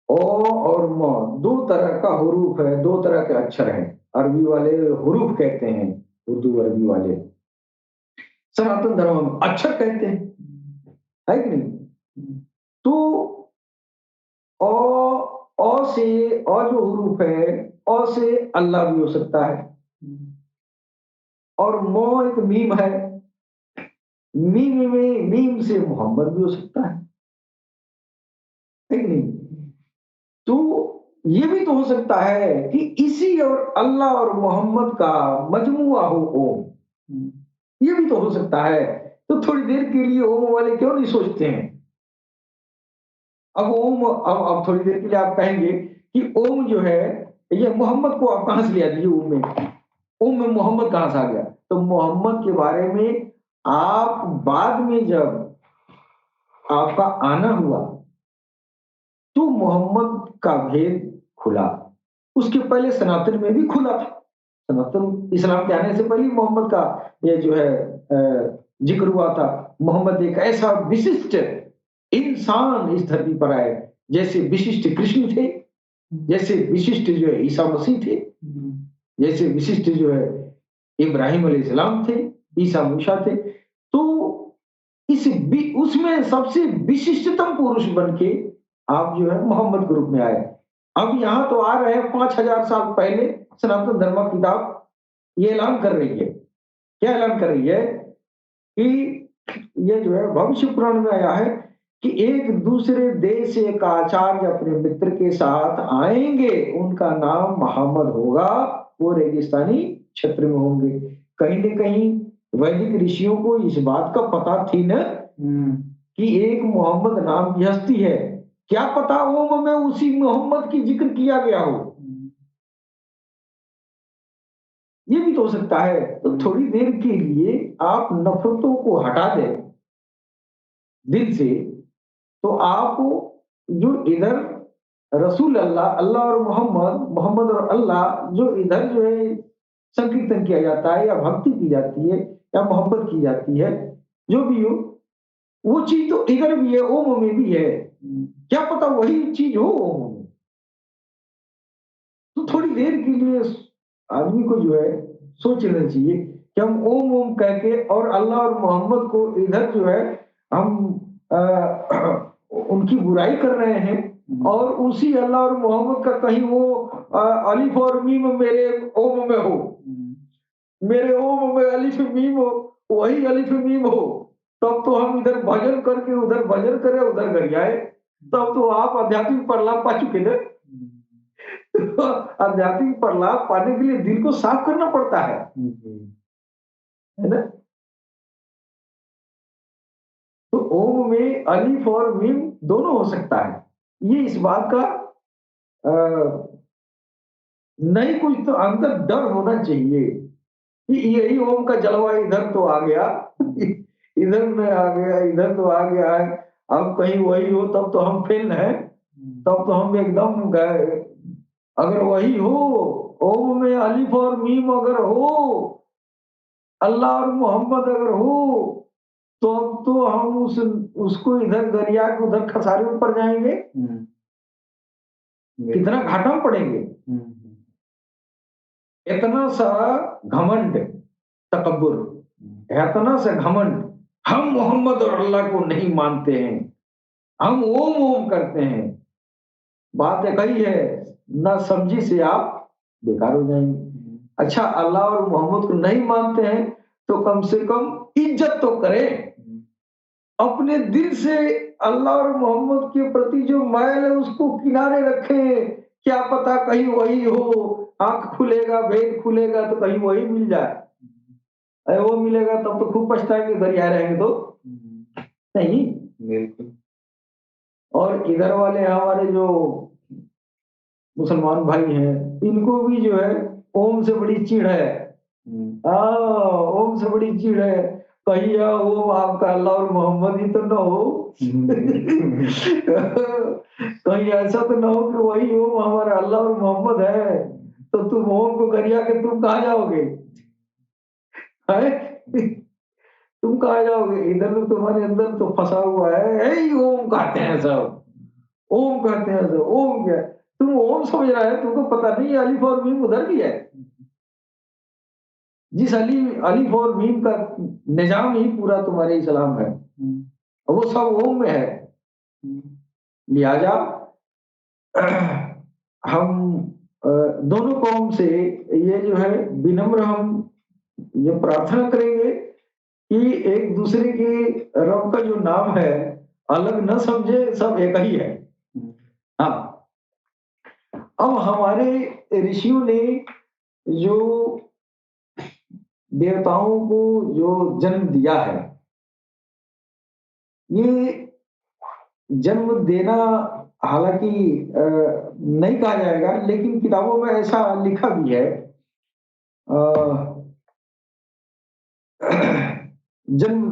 ओ और म दो तरह का हुरूफ है, दो तरह के अक्षर हैं। अरबी वाले हुरूफ कहते हैं, उर्दू अरबी वाले। सनातन धर्म में अक्षर कहते हैं, है कि नहीं? तो अ से, अ जो हुरूफ है, अ से अल्लाह भी हो सकता है, और म एक मीम है, मीम में, मीम से मोहम्मद भी हो सकता है कि नहीं? तो ये भी तो हो सकता है कि इसी और अल्लाह और मोहम्मद का मजमुआ हो ओम, ये भी तो हो सकता है। तो थोड़ी देर के लिए ओम वाले क्यों नहीं सोचते हैं? अब ओम, अब थोड़ी देर के लिए आप कहेंगे कि ओम जो है, ये मोहम्मद को आप कहां से लिया दीजिए ओम में, ओम में मोहम्मद कहां से आ गया? तो मोहम्मद के बारे में आप बाद में जब आपका आना हुआ तो मोहम्मद का भेद खुला, उसके पहले सनातन में भी खुला था। सनातन इस्लाम के आने से पहले मोहम्मद का ये जो है जिक्र हुआ था। मोहम्मद एक ऐसा विशिष्ट इंसान इस धरती पर आए, जैसे विशिष्ट कृष्ण थे, जैसे विशिष्ट जो है ईसा मसीह थे, जैसे विशिष्ट जो है इब्राहिम अलैहिस्सलाम थे, ईसा मूसा थे। तो उसमें सबसे विशिष्टतम पुरुष बन के आप जो है मोहम्मद के रूप में आए। अब यहाँ तो आ रहे हैं 5000 साल पहले, सनातन धर्म किताब ये ऐलान कर रही है, क्या ऐलान कर रही है कि ये जो है भविष्य पुराण में आया है कि एक दूसरे देश से एक आचार्य अपने मित्र के साथ आएंगे, उनका नाम मोहम्मद होगा, वो रेगिस्तानी क्षेत्र में होंगे। कहीं न कहीं वैदिक ऋषियों को इस बात का पता थी ना कि एक मोहम्मद नाम की हस्ती है। क्या पता ओम में उसी मोहम्मद की जिक्र किया गया हो, ये भी तो हो सकता है। तो थोड़ी देर के लिए आप नफरतों को हटा दें दिल से, तो आप जो इधर रसूल अल्लाह, अल्लाह और मोहम्मद, मोहम्मद और अल्लाह, जो इधर जो है संकीर्तन किया जाता है या भक्ति की जाती है या मोहब्बत की जाती है, जो भी हो, वो चीज तो इधर भी है, ओम में भी है। क्या पता वही चीज हो ओम में। तो थोड़ी देर के लिए आदमी को जो है सोच लेना चाहिए कि हम ओम ओम कह के और अल्लाह और मोहम्मद को इधर जो है हम उनकी बुराई कर रहे हैं, और उसी अल्लाह और मोहम्मद का कहीं वो अलिफ और मीम मेरे ओम में हो, मेरे ओम में अलिफ मीम हो, वही अलिफ मीम हो, तब तो हम इधर भजन करके उधर भजन करें, उधर गरियाए, तब तो आप आध्यात्मिक प्रलाप पा चुके ना। तो आध्यात्मिक प्रलाप पाने के लिए दिल को साफ करना पड़ता है ना? तो ओम में अलिफ और मीम दोनों हो सकता है। ये इस बात का नहीं, कुछ तो अंदर डर होना चाहिए कि यही ओम का जलवा इधर तो आ गया, इधर में आ गया, इधर तो आ गया है। अब कहीं वही हो तब तो हम फेल हैं, तब तो हम एकदम गए, अगर वही हो, ओम में अलिफ और मीम अगर हो, अल्लाह और मोहम्मद अगर हो, तो अब तो हम उसको इधर दरिया के उधर खसारे ऊपर जाएंगे, कितना घाटा में पड़ेंगे। इतना सा घमंड, तकब्बुर, इतना सा घमंड, हम मोहम्मद और अल्लाह को नहीं मानते हैं, हम ओम ओम करते हैं। बात एक ही है, ना समझी से आप बेकार हो जाएंगे। अच्छा, अल्लाह और मोहम्मद को नहीं मानते हैं तो कम से कम इज्जत तो करें, अपने दिल से अल्लाह और मोहम्मद के प्रति जो मैल है उसको किनारे रखें। क्या पता कहीं वही हो, आंख खुलेगा, भेद खुलेगा तो कहीं वही मिल जाए। अरे वो मिलेगा तब तो खूब पछताएंगे, दरिया रहेंगे तो नहीं। बिल्कुल। और इधर वाले हमारे जो मुसलमान भाई हैं, इनको भी जो है ओम से बड़ी चिढ़ है। ओम से बड़ी चिढ़ है, कहीं ओम आपका अल्लाह और मोहम्मद ही तो न हो। कहीं ऐसा तो ना हो कि वही ओम हमारा अल्लाह और मोहम्मद है, तो तुम ओम को गरिया के तुम कहाँ जाओगे? तुम कहाँ जाओगे? इधर तो तुम्हारे अंदर तो फंसा हुआ है, ओम कहते हैं सब, ओम कहते हैं सब। ओम क्या, तुम ओम समझ रहा है, तुमको पता नहीं अलिफ और मीम उधर भी है। जिस अलिफ और मीम का निजाम ही पूरा तुम्हारे इस्लाम है, वो सब ओम में है। लिहाजा हम दोनों कौम से ये जो है विनम्र हम ये प्रार्थना करेंगे कि एक दूसरे के रब का जो नाम है अलग न समझे, सब एक ही है। हाँ, अब हमारे ऋषियों ने जो देवताओं को जो जन्म दिया है, ये जन्म देना हालांकि नहीं कहा जाएगा, लेकिन किताबों में ऐसा लिखा भी है। जन्म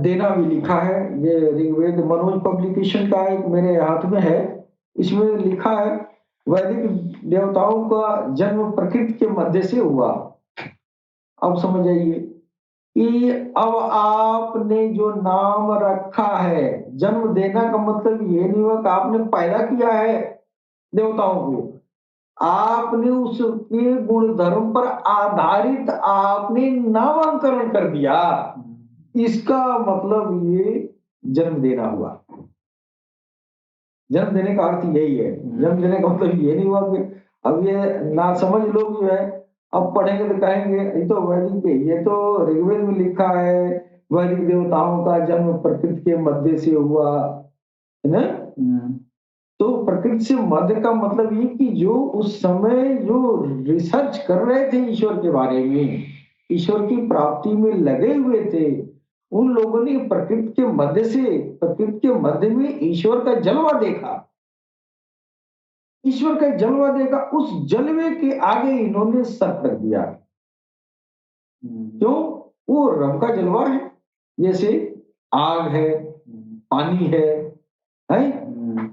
देना भी लिखा है, ये ऋग्वेद मनोज पब्लिकेशन का एक मेरे हाथ में है, इसमें लिखा है वैदिक देवताओं का जन्म प्रकृति के मध्य से हुआ। अब समझ आइए कि अब आपने जो नाम रखा है, जन्म देना का मतलब ये नहीं हुआ कि आपने पैदा किया है देवताओं को, आपने उसके गुण धर्म पर आधारित आपने नामांकरण कर दिया, इसका मतलब ये जन्म देना हुआ। जन्म देने का अर्थ यही है। जन्म देने का मतलब ये नहीं हुआ कि अब ये नासमझ लोग जो है अब पढ़ेंगे तो कहेंगे ये तो वैदिक, ये तो ऋग्वेद में लिखा है वैदिक देवताओं का जन्म प्रकृति के मध्य से हुआ है ना। तो प्रकृति से मध्य का मतलब ये कि जो उस समय जो रिसर्च कर रहे थे ईश्वर के बारे में, ईश्वर की प्राप्ति में लगे हुए थे, उन लोगों ने प्रकृति के मध्य से, प्रकृति के मध्य में ईश्वर का जलवा देखा। ईश्वर का जलवा देखा, उस जलवे के आगे इन्होंने सर रख दिया। क्यों? वो रब का जलवा है, जैसे आग है, पानी है,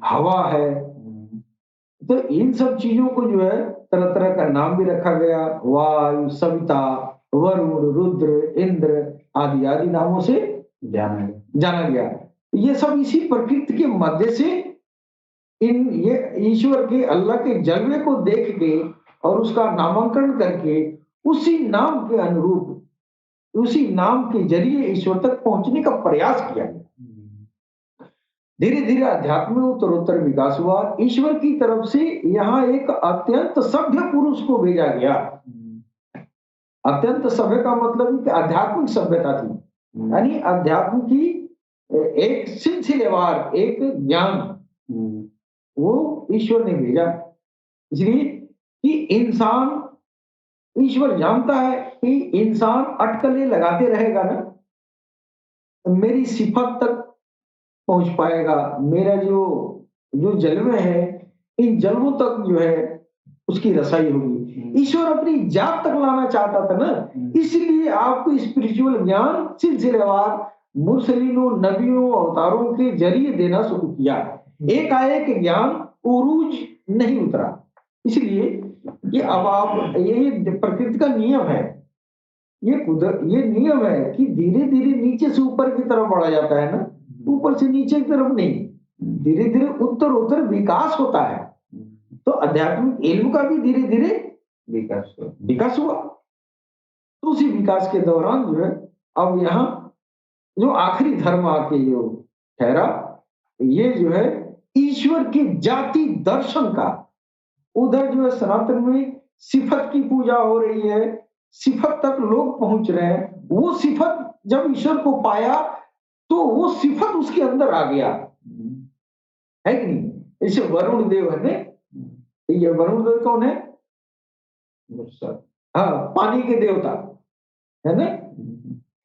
हवा है। तो इन सब चीजों को जो है तरह तरह का नाम भी रखा गया, वायु, सविता, वरुण, रुद्र, इंद्र आदि आदि नामों से जाना गया। ये सब इसी प्रकृति के मध्य से इन ये ईश्वर के अल्लाह के जलवे को देख के और उसका नामांकन करके उसी नाम के अनुरूप, उसी नाम के जरिए ईश्वर तक पहुंचने का प्रयास किया गया। धीरे धीरे अध्यात्म में उत्तरोत्तर विकास हुआ। ईश्वर की तरफ से यहाँ एक अत्यंत सभ्य पुरुष को भेजा गया। अत्यंत सभ्य का मतलब कि आध्यात्मिक सभ्यता थी, यानी अध्यात्म की एक सिलसिलेवार एक ज्ञान वो ईश्वर ने भेजा। इसलिए कि इंसान, ईश्वर जानता है कि इंसान अटकलें लगाते रहेगा ना, मेरी सिफत तक पहुंच पाएगा, मेरा जो जो जलवे है इन जलवों तक जो है उसकी रसाई होगी। ईश्वर अपनी जात तक लाना चाहता था ना, इसलिए आपको स्पिरिचुअल ज्ञान सिलसिलेवार मुरसलीनों, नबियों, अवतारों के जरिए देना शुरू किया। एक आएक ज्ञान उरूज नहीं उतरा, इसलिए कि अब आप ये प्रकृति का नियम है, ये नियम है कि धीरे धीरे नीचे से ऊपर की तरफ बढ़ा जाता है ना, ऊपर से नीचे की तरफ नहीं, धीरे धीरे उत्तर उत्तर विकास होता है। तो आध्यात्मिक इल्म का भी धीरे धीरे विकास हुआ। तो उसी विकास के दौरान जो है अब यहाँ जो आखिरी धर्म आके जो ठहरा, ये जो है ईश्वर की जाति दर्शन का। उधर जो है सनातन में सिफत की पूजा हो रही है, सिफत तक लोग पहुंच रहे हैं। वो सिफत जब ईश्वर को पाया तो वो सिफत उसके अंदर आ गया, है कि नहीं? जैसे वरुण देव है ने, ये वरुण देव कौन है? हाँ, पानी के देवता है ना।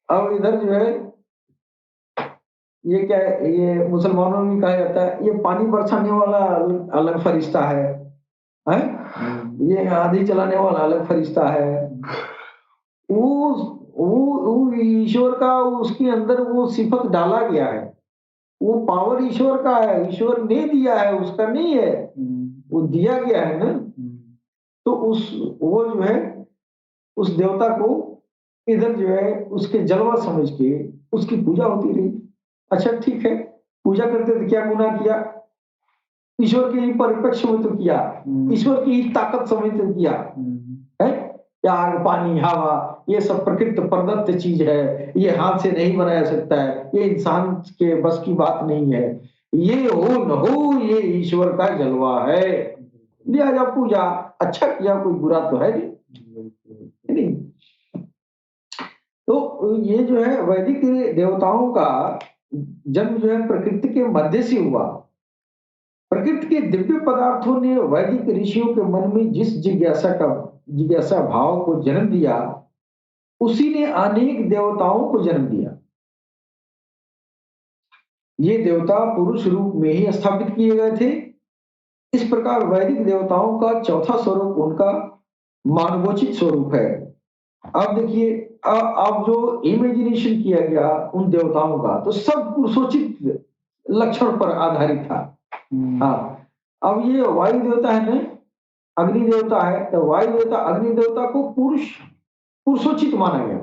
अब इधर जो है ये क्या है, ये मुसलमानों में कहा जाता है ये पानी बरसाने वाला अलग फरिश्ता है? ये आंधी चलाने वाला अलग फरिश्ता है। वो ईश्वर का उसके अंदर वो सिफत डाला गया है, वो पावर ईश्वर का है, ईश्वर ने दिया है, उसका नहीं है, वो दिया गया है ना। तो वो जो है उस देवता को इधर जो है उसके जलवा समझ के उसकी पूजा होती रही। अच्छा ठीक है, पूजा करते तो क्या गुनाह किया? ईश्वर के ही परिप्रेक्ष्य में तो किया, ईश्वर की ही ताकत समझ तो किया है। क्या आग पानी हवा ये सब प्रकृति प्रदत्त चीज है, ये हाथ से नहीं बनाया सकता है, ये इंसान के बस की बात नहीं है, ये हो न हो ये ईश्वर का जलवा है, लिहाजा पूजा। अच्छा किया, कोई बुरा तो है नहीं। तो ये जो है वैदिक देवताओं का जन्म जो है प्रकृति के मध्य से हुआ। प्रकृति के दिव्य पदार्थों ने वैदिक ऋषियों के मन में जिस जिज्ञासा भाव को जन्म दिया, उसी ने अनेक देवताओं को जन्म दिया। ये देवता पुरुष रूप में ही स्थापित किए गए थे। इस प्रकार वैदिक देवताओं का चौथा स्वरूप उनका मानवोचित स्वरूप है। अब देखिए, अब जो इमेजिनेशन किया गया उन देवताओं का तो सब पुरुषोचित लक्षण पर आधारित था। हाँ, अब ये वायु देवता है ना, अग्नि देवता है, तो वायु देवता अग्नि देवता को पुरुषोचित माना गया,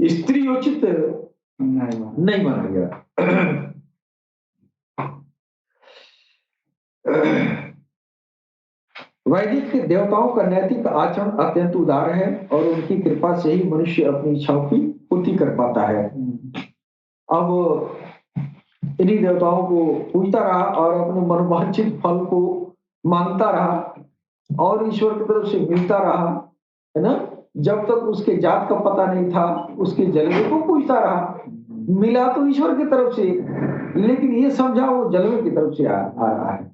स्त्रीयोचित नहीं माना गया। वैदिक देवताओं का नैतिक आचरण अत्यंत उदार है और उनकी कृपा से ही मनुष्य अपनी इच्छाओं की पूर्ति कर पाता है। अब इन्हीं देवताओं को पूजता रहा और अपने मनोवांछित फल को मांगता रहा और ईश्वर की तरफ से मिलता रहा, है ना। जब तक उसके जात का पता नहीं था उसके जलवे को पूजता रहा। मिला तो ईश्वर की तरफ से, लेकिन ये समझा वो जलवे की तरफ से आ रहा है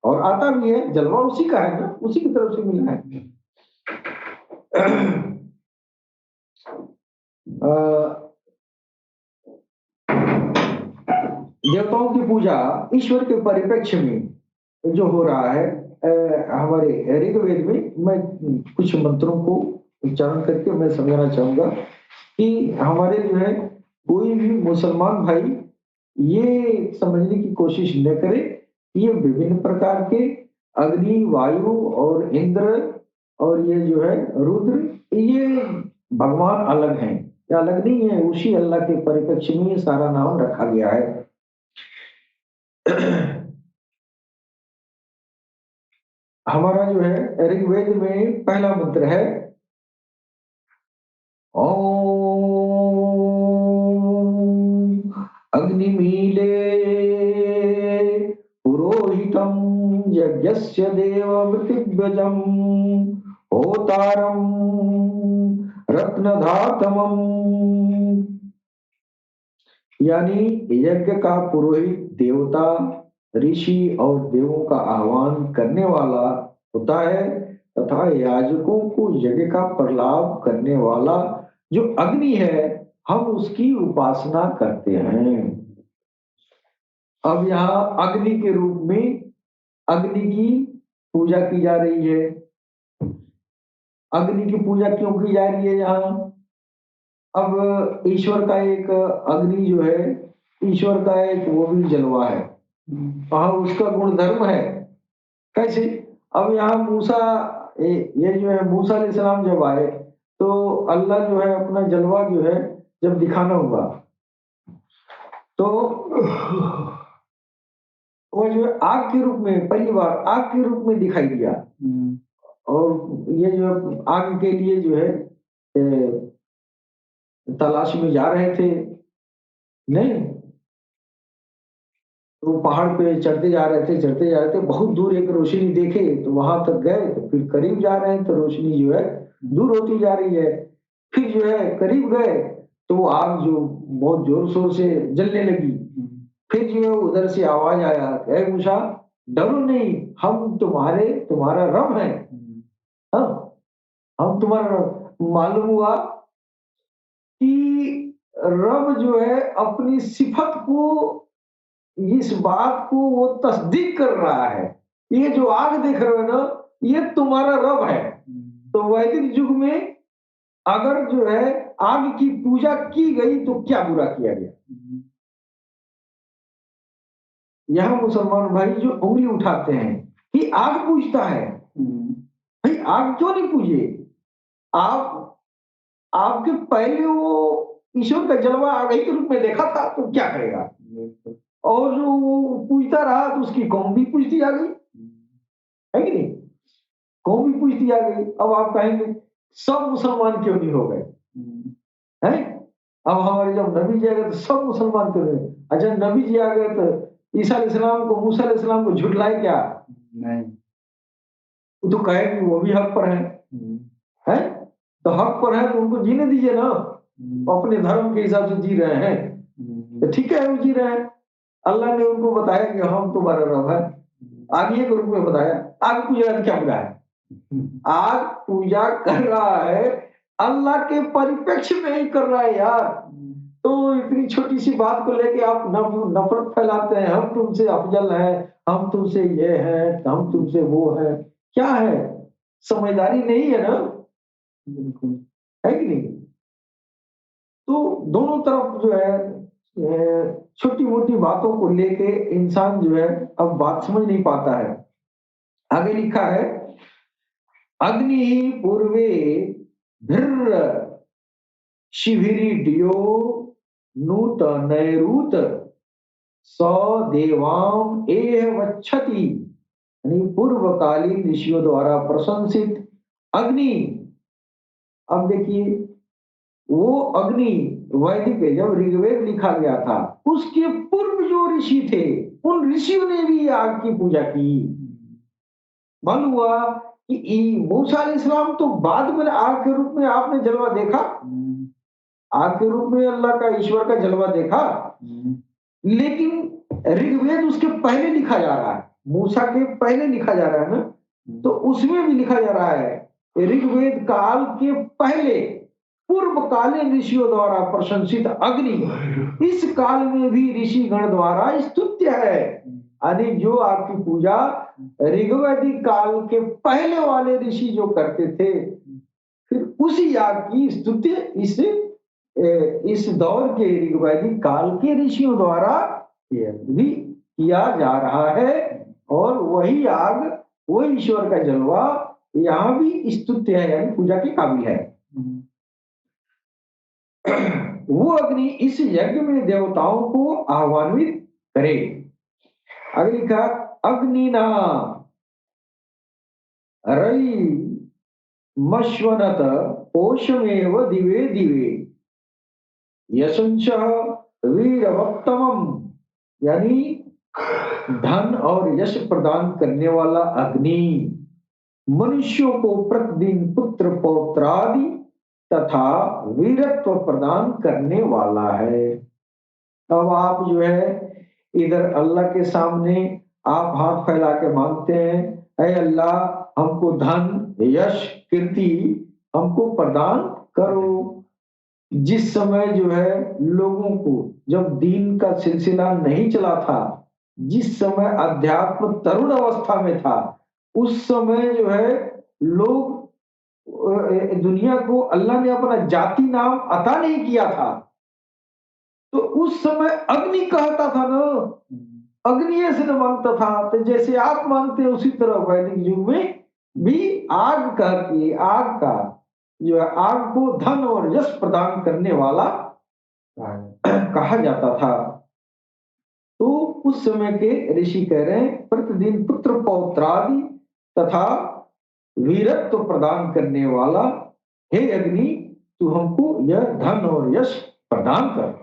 और आता भी है, जलवा उसी का है ना, उसी की तरफ से मिला है। देवताओं की पूजा ईश्वर के परिप्रेक्ष्य में जो हो रहा है, हमारे ऋग्वेद में मैं कुछ मंत्रों को उच्चारण करके मैं समझाना चाहूंगा कि हमारे जो है कोई भी मुसलमान भाई ये समझने की कोशिश न करे कि ये विभिन्न प्रकार के अग्नि, वायु और इंद्र और ये जो है रुद्र, ये भगवान अलग हैं या अलग नहीं है, उसी अल्लाह के परिप्रेक्ष्य में ये सारा नाम रखा गया है। हमारा जो है ऋग्वेद में पहला मंत्र है ओम अग्निमीले पुरोहितम यज्ञस्य देवमृतिव्यजम होतारम रत्नधातमम। यानी यज्ञ का पुरोहित देवता, ऋषि और देवों का आह्वान करने वाला होता है तथा याजकों को यज्ञ का प्रलाभ करने वाला जो अग्नि है हम उसकी उपासना करते हैं। अब यहाँ अग्नि के रूप में अग्नि की पूजा की जा रही है। अग्नि की पूजा क्यों की जा रही है यहाँ? अब ईश्वर का एक अग्नि जो है, ईश्वर का एक वो भी जलवा है, वहां उसका गुण धर्म है। कैसे? अब यहाँ मूसा ये जो है मूसा अलैहिस्सलाम जब आए तो अल्लाह जो है अपना जलवा जो है जब दिखाना हुआ तो वो जो है आग के रूप में पहली बार आग के रूप में दिखाई दिया। और ये जो है आग के लिए जो है तलाश में जा रहे थे नहीं, तो पहाड़ पे चढ़ते जा रहे थे चढ़ते जा रहे थे, बहुत दूर एक रोशनी देखे तो वहां तक गए, तो फिर करीब जा रहे हैं तो रोशनी जो है दूर होती जा रही है, फिर जो है करीब गए तो वो आग जो बहुत जोर शोर से जलने लगी। फिर जो है उधर से आवाज आया, ऐ मूसा डरो नहीं, हम तुम्हारा रब है। हाँ, हम तुम्हारा रब। मालूम हुआ कि रब जो है अपनी सिफत को, इस बात को वो तस्दीक कर रहा है, ये जो आग देख रहे हो ना ये तुम्हारा रब है। तो वैदिक युग में अगर जो है आग की पूजा की गई तो क्या बुरा किया गया। यहाँ मुसलमान भाई जो उंगली उठाते हैं कि आग पूजता है, भाई आग क्यों नहीं पूजे। आप आपके पहले वो ईश्वर का जलवा आग ही के रूप में देखा था तो क्या करेगा। और जो वो पूजता रहा तो उसकी कौम भी पूजती आ गई, है कि नहीं, कौम भी पूजती आ गई। अब आप कहेंगे सब मुसलमान क्यों नहीं हो गए हैं। अब हमारे जब नबी जी आ गए तो सब मुसलमान क्यों नहीं। अच्छा नबी जी आ गए तो ईसा अलैहिस्सलाम को मूसा अलैहिस्सलाम को झुठलाए क्या नहीं, वो तो कहे कि वो भी हक पर है तो हक पर है तो उनको जीने दीजिए ना, अपने धर्म के हिसाब से जी रहे हैं तो ठीक है वो जी रहे हैं। अल्लाह ने उनको बताया कि हम तुम्हारा रब है, आगे के रूप में बताया। आग पूजा का क्या बुरा है, आग पूजा कर रहा है अल्लाह के परिप्रेक्ष्य में ही कर रहा है यार। तो इतनी छोटी सी बात को लेके आप नफरत फैलाते हैं, हम तुमसे अफजल हैं, हम तुमसे ये है, हम तुमसे वो है, क्या है, समझदारी नहीं है ना, बिल्कुल, है कि नहीं। तो दोनों तरफ जो है छोटी मोटी बातों को लेके इंसान जो है अब बात समझ नहीं पाता है। आगे लिखा है अग्नि पूर्वे धीर शिभिरीड्यो नूतनैरुत स देवाम एह वक्षति, यानी पूर्वकालीन ऋषियों द्वारा प्रशंसित अग्नि। अब देखिए वो अग्नि वैदिक जब ऋग्वेद लिखा गया था उसके पूर्व जो ऋषि थे उन ऋषियों ने भी आग की पूजा की। मालूम हुआ कि मूसा अलैहिस्सलाम तो बाद में आग के रूप में आपने जलवा देखा, आग के रूप में अल्लाह का ईश्वर का जलवा देखा, लेकिन ऋग्वेद उसके पहले लिखा जा रहा है, मूसा के पहले लिखा जा रहा है ना, तो उसमें भी लिखा जा रहा है ऋग्वेद काल के पहले पूर्वकालीन ऋषियों द्वारा प्रशंसित अग्नि इस काल में भी ऋषि गण द्वारा स्तुत्य है। यानी जो आपकी पूजा ऋग्वैदिक काल के पहले वाले ऋषि जो करते थे फिर उसी आग की स्तुति इस दौर के ऋग्वैदिक काल के ऋषियों द्वारा भी किया जा रहा है। और वही आग वही ईश्वर का जलवा यहाँ भी स्तुत्य है, यानी पूजा के काबिल है। वो अग्नि इस यज्ञ में देवताओं को आह्वानित करे। आगे लिखा अग्निना रई मश्वनत पोषमेव दिवे दिवे यशंच वीरवत्तमम, यानी धन और यश प्रदान करने वाला अग्नि मनुष्यों को प्रतिदिन पुत्र पौत्रादि तथा वीरत्व प्रदान करने वाला है। अब आप जो है इधर अल्लाह के सामने आप हाथ फैला के मांगते हैं, ऐ अल्लाह हमको धन यश कीर्ति हमको प्रदान करो। जिस समय जो है लोगों को जब दीन का सिलसिला नहीं चला था, जिस समय अध्यात्म तरुण अवस्था में था, उस समय जो है लोग दुनिया को अल्लाह ने अपना जाति नाम अता नहीं किया था, तो उस समय अग्नि कहता था ना अग्नि से मांगता था, तो जैसे आप मांगते हैं उसी तरह वैदिक युग में भी आग का जो है, आग को धन और यश प्रदान करने वाला कहा जाता था। तो उस समय के ऋषि कह रहे हैं, प्रतिदिन पुत्र पौत्रादि तथा वीरत्व प्रदान करने वाला हे अग्नि, तू हमको यह धन और यश प्रदान कर।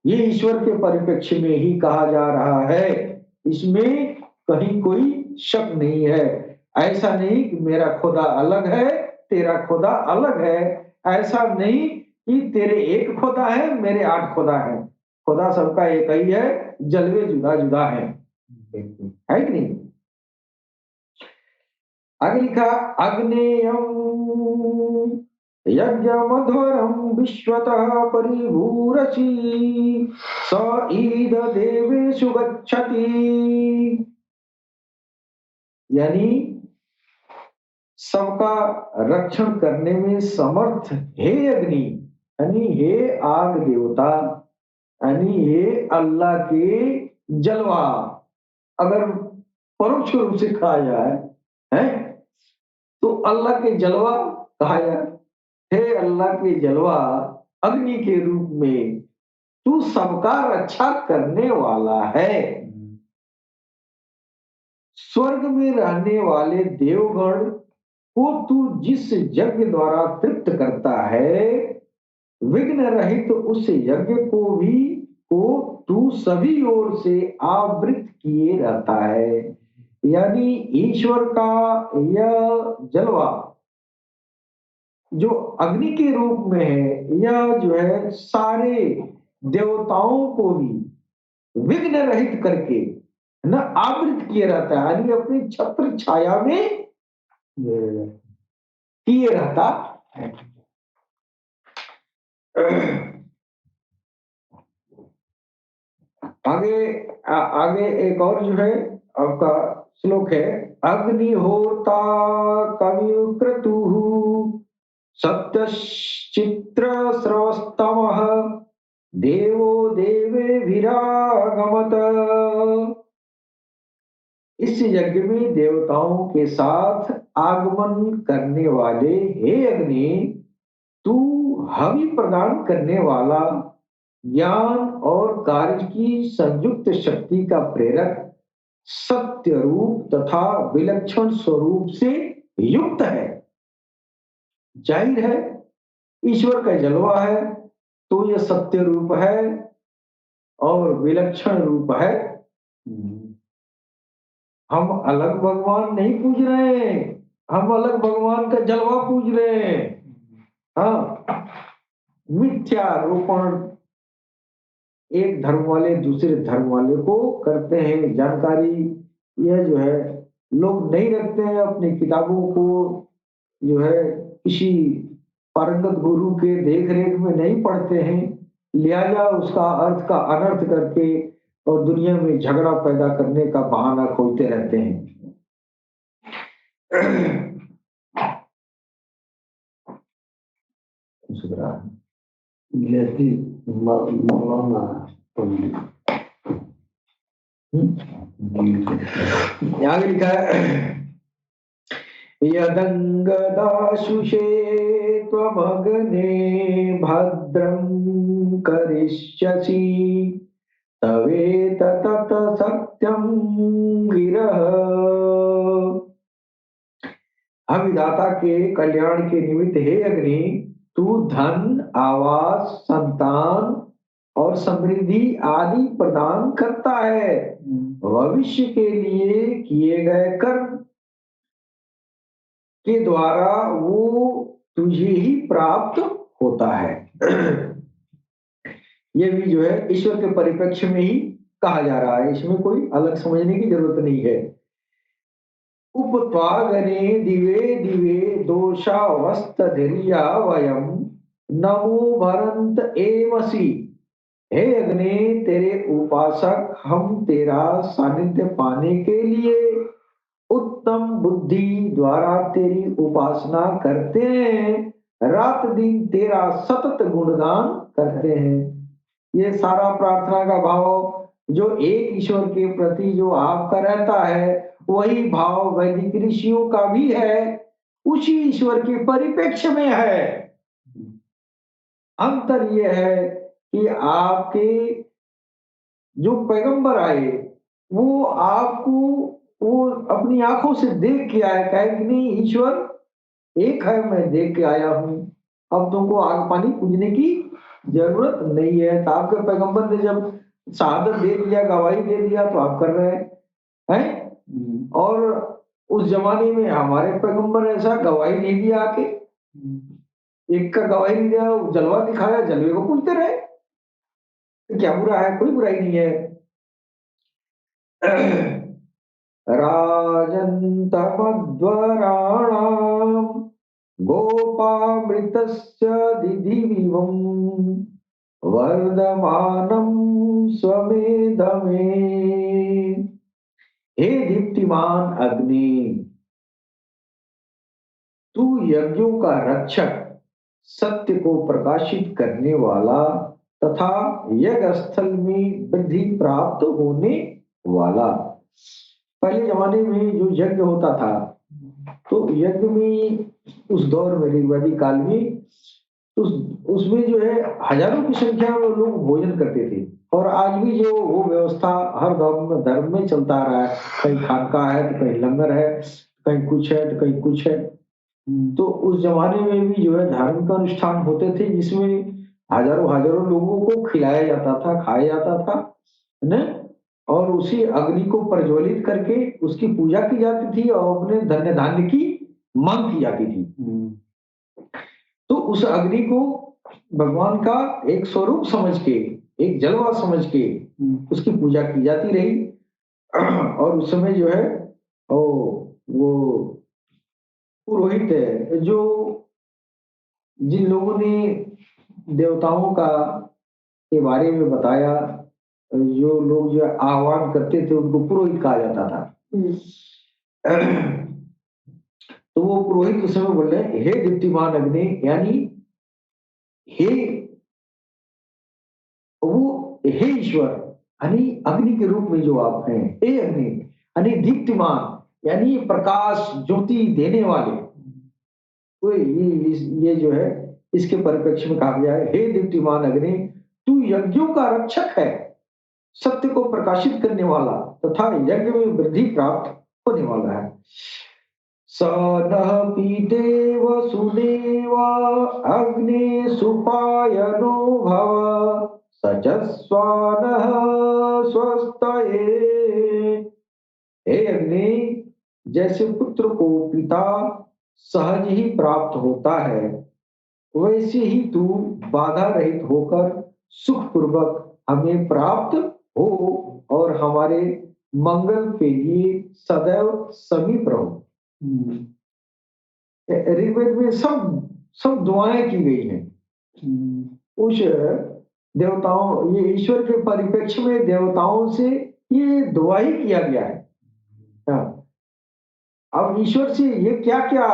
ये ईश्वर के परिप्रेक्ष्य में ही कहा जा रहा है, इसमें कहीं कोई शक नहीं है। ऐसा नहीं कि मेरा खुदा अलग है, तेरा खुदा अलग है। ऐसा नहीं कि तेरे एक खुदा है, मेरे 8 खुदा है। खुदा सबका एक ही है, जलवे जुदा जुदा है कि नहीं? आगे लिखा, अग्नेयम यज्ञमध्वरं विश्वतः परिभूरसि स ईद देवेषु गच्छति। यानी सबका रक्षण करने में समर्थ हे अग्नि, यानी हे आग देवता, यानी हे अल्लाह के जलवा। अगर परोक्ष रूप से कहा जाए है तो अल्लाह के जलवा कहा जाए। हे अल्लाह के जलवा, अग्नि के रूप में तू सबका रक्षा करने वाला है। स्वर्ग में रहने वाले देवगण को तू जिस यज्ञ द्वारा तृप्त करता है, विघ्न रहित उस यज्ञ को तू सभी ओर से आवृत किए रहता है। यानी ईश्वर का यह जलवा जो अग्नि के रूप में है, यह जो है सारे देवताओं को भी विघ्न रहित करके न आवृत किए रहता है, यानी अपनी छत्र छाया में किए रहता है। आगे एक और जो है आपका श्लोक है, अग्निहोता कविक्रतु सप्तश्चित्र स्रवस्तमः देवो देवे विरागमत। इस यज्ञ में देवताओं के साथ आगमन करने वाले हे अग्नि, तू हवि प्रदान करने वाला, ज्ञान और कार्य की संयुक्त शक्ति का प्रेरक, सत्य रूप तथा विलक्षण स्वरूप से युक्त है। जाहिर है ईश्वर का जलवा है तो यह सत्य रूप है और विलक्षण रूप है। हम अलग भगवान नहीं पूज रहे हैं, हम अलग भगवान का जलवा पूज रहे हैं। हाँ, मिथ्यारोपण एक धर्म वाले दूसरे धर्म वाले को करते हैं। जानकारी यह जो है लोग नहीं रखते हैं, अपनी किताबों को जो है किसी पारंगत गुरु के देख रेख में नहीं पढ़ते हैं, लिहाजा उसका अर्थ का अनर्थ करके और दुनिया में झगड़ा पैदा करने का बहाना खोजते रहते हैं। मौलाना यहाँ लिखा है, यदंगदाशुषे त्वमग्ने भद्रं करिष्यसि तवेतत सत्यं गिरः। अविदाता के कल्याण के निमित्त हे अग्नि, तू धन, आवास, संतान और समृद्धि आदि प्रदान करता है। भविष्य के लिए किए गए कर्म के द्वारा वो तुझे ही प्राप्त होता है। ये भी जो है ईश्वर के परिप्रेक्ष्य में ही कहा जा रहा है, इसमें कोई अलग समझने की जरूरत नहीं है। उपत्वागने दिवे दिवे दोषावस्तधैर्या वयम नमो भरंत एवसी। हे अग्नि, तेरे उपासक हम तेरा सानिध्य पाने के लिए उत्तम बुद्धि द्वारा तेरी उपासना करते हैं, रात दिन तेरा सतत गुणगान करते हैं। ये सारा प्रार्थना का भाव जो एक ईश्वर के प्रति जो आपका रहता है, वही भाव वैदिक ऋषियों का भी है, उसी ईश्वर के परिप्रेक्ष्य में है। अंतर ये है कि आपके जो पैगंबर आए, वो आपको वो अपनी आंखों से देख के आए, कहे कि नहीं ईश्वर एक है, मैं देख के आया हूँ, अब तुमको आग पानी पूजने की जरूरत नहीं है। तो आपके पैगंबर ने जब शहादत दे दिया, गवाही दे दिया, तो आप कर रहे हैं। और उस जमाने में हमारे पैगंबर ऐसा गवाही नहीं दिया आके, एक का गवाही नहीं दिया, जलवा दिखाया, जलवे को पूछते रहे। तो क्या बुरा है? कोई बुराई नहीं है। राजन्तमध्वराणां गोपामृतस्य दिधिविवं वर्धमानं स्वमेधमे। हे दीप्तिमान अग्नि, तू यज्ञों का रक्षक, सत्य को प्रकाशित करने वाला तथा यज्ञ स्थल में वृद्धि प्राप्त होने वाला। पहले जमाने में जो यज्ञ होता था, तो यज्ञ में उस दौर में ऋग्वैदिक काल में उसमें जो है हजारों की संख्या में लोग भोजन करते थे। और आज भी जो वो व्यवस्था हर धर्म में चलता आ रहा है, कहीं खानका है तो कहीं लंगर है, कहीं कुछ है तो कहीं कुछ है। तो उस जमाने में भी जो है धार्मिक अनुष्ठान होते थे, जिसमें हजारों हजारों लोगों को खिलाया जाता था, खाया जाता था, है ना। और उसी अग्नि को प्रज्वलित करके उसकी पूजा की जाती थी और अपने धन्य धान्य की मांग की जाती थी। तो उस अग्नि को भगवान का एक स्वरूप समझ के, एक जलवा समझ के उसकी पूजा की जाती रही। और उस समय जो है वो पुरोहित है, जो जिन लोगों ने देवताओं का के बारे में बताया, जो लोग जो आह्वान करते थे उनको पुरोहित कहा जाता था। तो वो पुरोहित उस समय बोल रहे, हे दीप्तिमान अग्नि, यानी हे वो हे ईश्वर, यानी अग्नि के रूप में जो आप हैं, हे अग्नि, यानी दीप्तिमान, यानी प्रकाश ज्योति देने वाले। तो ये जो है इसके परिप्रेक्ष्य में कहा गया है, हे दीप्तिमान अग्नि, तू यज्ञों का रक्षक है, सत्य को प्रकाशित करने वाला तथा यज्ञ में वृद्धि प्राप्त होने वाला है। स नः पीते वसुदेव अग्ने सुपायनो भव सचस्वानः स्वस्तये। हे अग्नि, जैसे पुत्र को पिता सहज ही प्राप्त होता है, वैसे ही तू बाधा रहित होकर सुख पूर्वक हमें प्राप्त हो और हमारे मंगल के लिए सदैव समीप रहो। ऋग्वेद में सब सब दुआएं की गई हैं। उस देवताओं, ये ईश्वर के परिप्रेक्ष्य में देवताओं से ये दुआ ही किया गया है। हाँ। अब ईश्वर से ये क्या क्या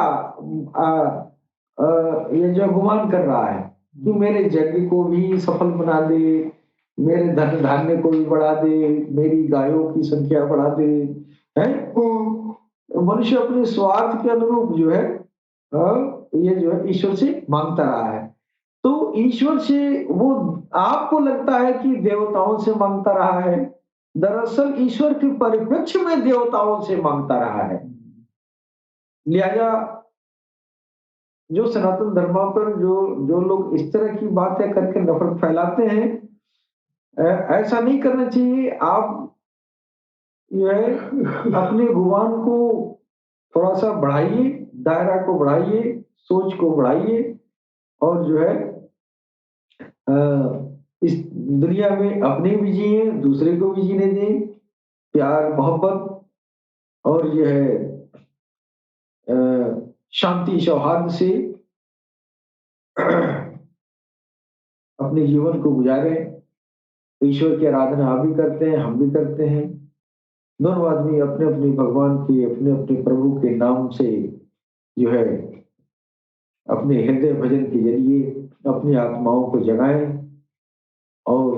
ये जो गुमान कर रहा है कि मेरे यज्ञ को भी सफल बना दे, मेरे धन धान्य को भी बढ़ा दे, मेरी गायों की संख्या बढ़ा दे, है। मनुष्य अपने स्वार्थ के अनुरूप जो है ये जो है ईश्वर से मांगता रहा है। तो ईश्वर से वो आपको लगता है कि देवताओं से मांगता रहा है, दरअसल ईश्वर के परिप्रेक्ष्य में देवताओं से मांगता रहा है। लिहाजा जो सनातन धर्म पर जो लोग इस तरह की बातें करके नफरत फैलाते हैं, ऐसा नहीं करना चाहिए। आप जो है अपने भगवान को थोड़ा सा बढ़ाइए, दायरा को बढ़ाइए, सोच को बढ़ाइए, और जो है इस दुनिया में अपने भी जिए, दूसरे को भी जीने दें, प्यार मोहब्बत और जो है शांति सौहार्द से अपने जीवन को गुजारें। ईश्वर की आराधना आप भी करते हैं, हम भी करते हैं। दोनों आदमी अपने अपने भगवान के, अपने अपने प्रभु के नाम से जो है अपने हृदय भजन के जरिए अपनी आत्माओं को जगाएं और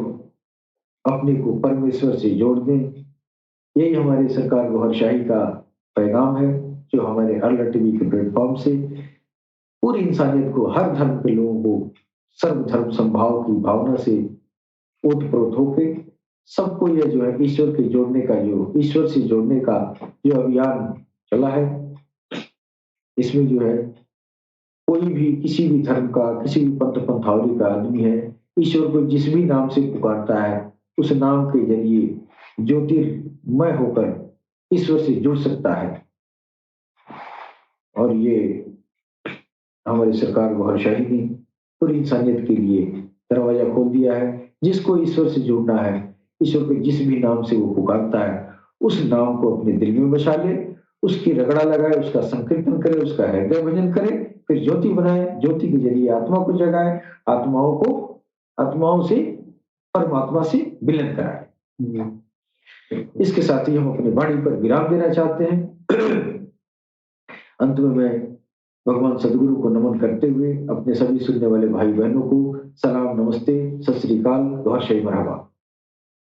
अपने को परमेश्वर से जोड़ दें। यही हमारी सरकार गौहरशाही का पैगाम है, जो हमारे अर्ला टीवी के प्लेटफॉर्म से पूरी इंसानियत को, हर धर्म के लोगों को सर्वधर्म समभाव की भावना से ओतप्रोत होके सबको ये जो है ईश्वर के जोड़ने का, जो ईश्वर से जोड़ने का जो अभियान चला है, इसमें जो है कोई भी किसी भी धर्म का, किसी भी पंथ पंथावली का आदमी है, ईश्वर को जिस भी नाम से पुकारता है, उस नाम के जरिए ज्योतिर्मय होकर ईश्वर से जुड़ सकता है। और ये हमारी सरकार गौहरशाही ने पूरी इंसानियत के लिए दरवाजा खोल दिया है। जिसको ईश्वर से जुड़ना है, ईश्वर के जिस भी नाम से वो पुकारता है, उस नाम को अपने दिल में बसा ले, उसकी रगड़ा लगाए, उसका संकीर्तन करे, उसका हृदय भजन करे, फिर ज्योति बनाए, ज्योति के जरिए आत्मा को जगाए, आत्माओं से परमात्मा से मिलन कराए। इसके साथ ही हम अपनी वाणी पर विराम देना चाहते हैं। अंत में मैं भगवान सदगुरु को नमन करते हुए अपने सभी सुनने वाले भाई बहनों को सलाम, नमस्ते, सत श्री अकाल, गौहरशाही मरहबा।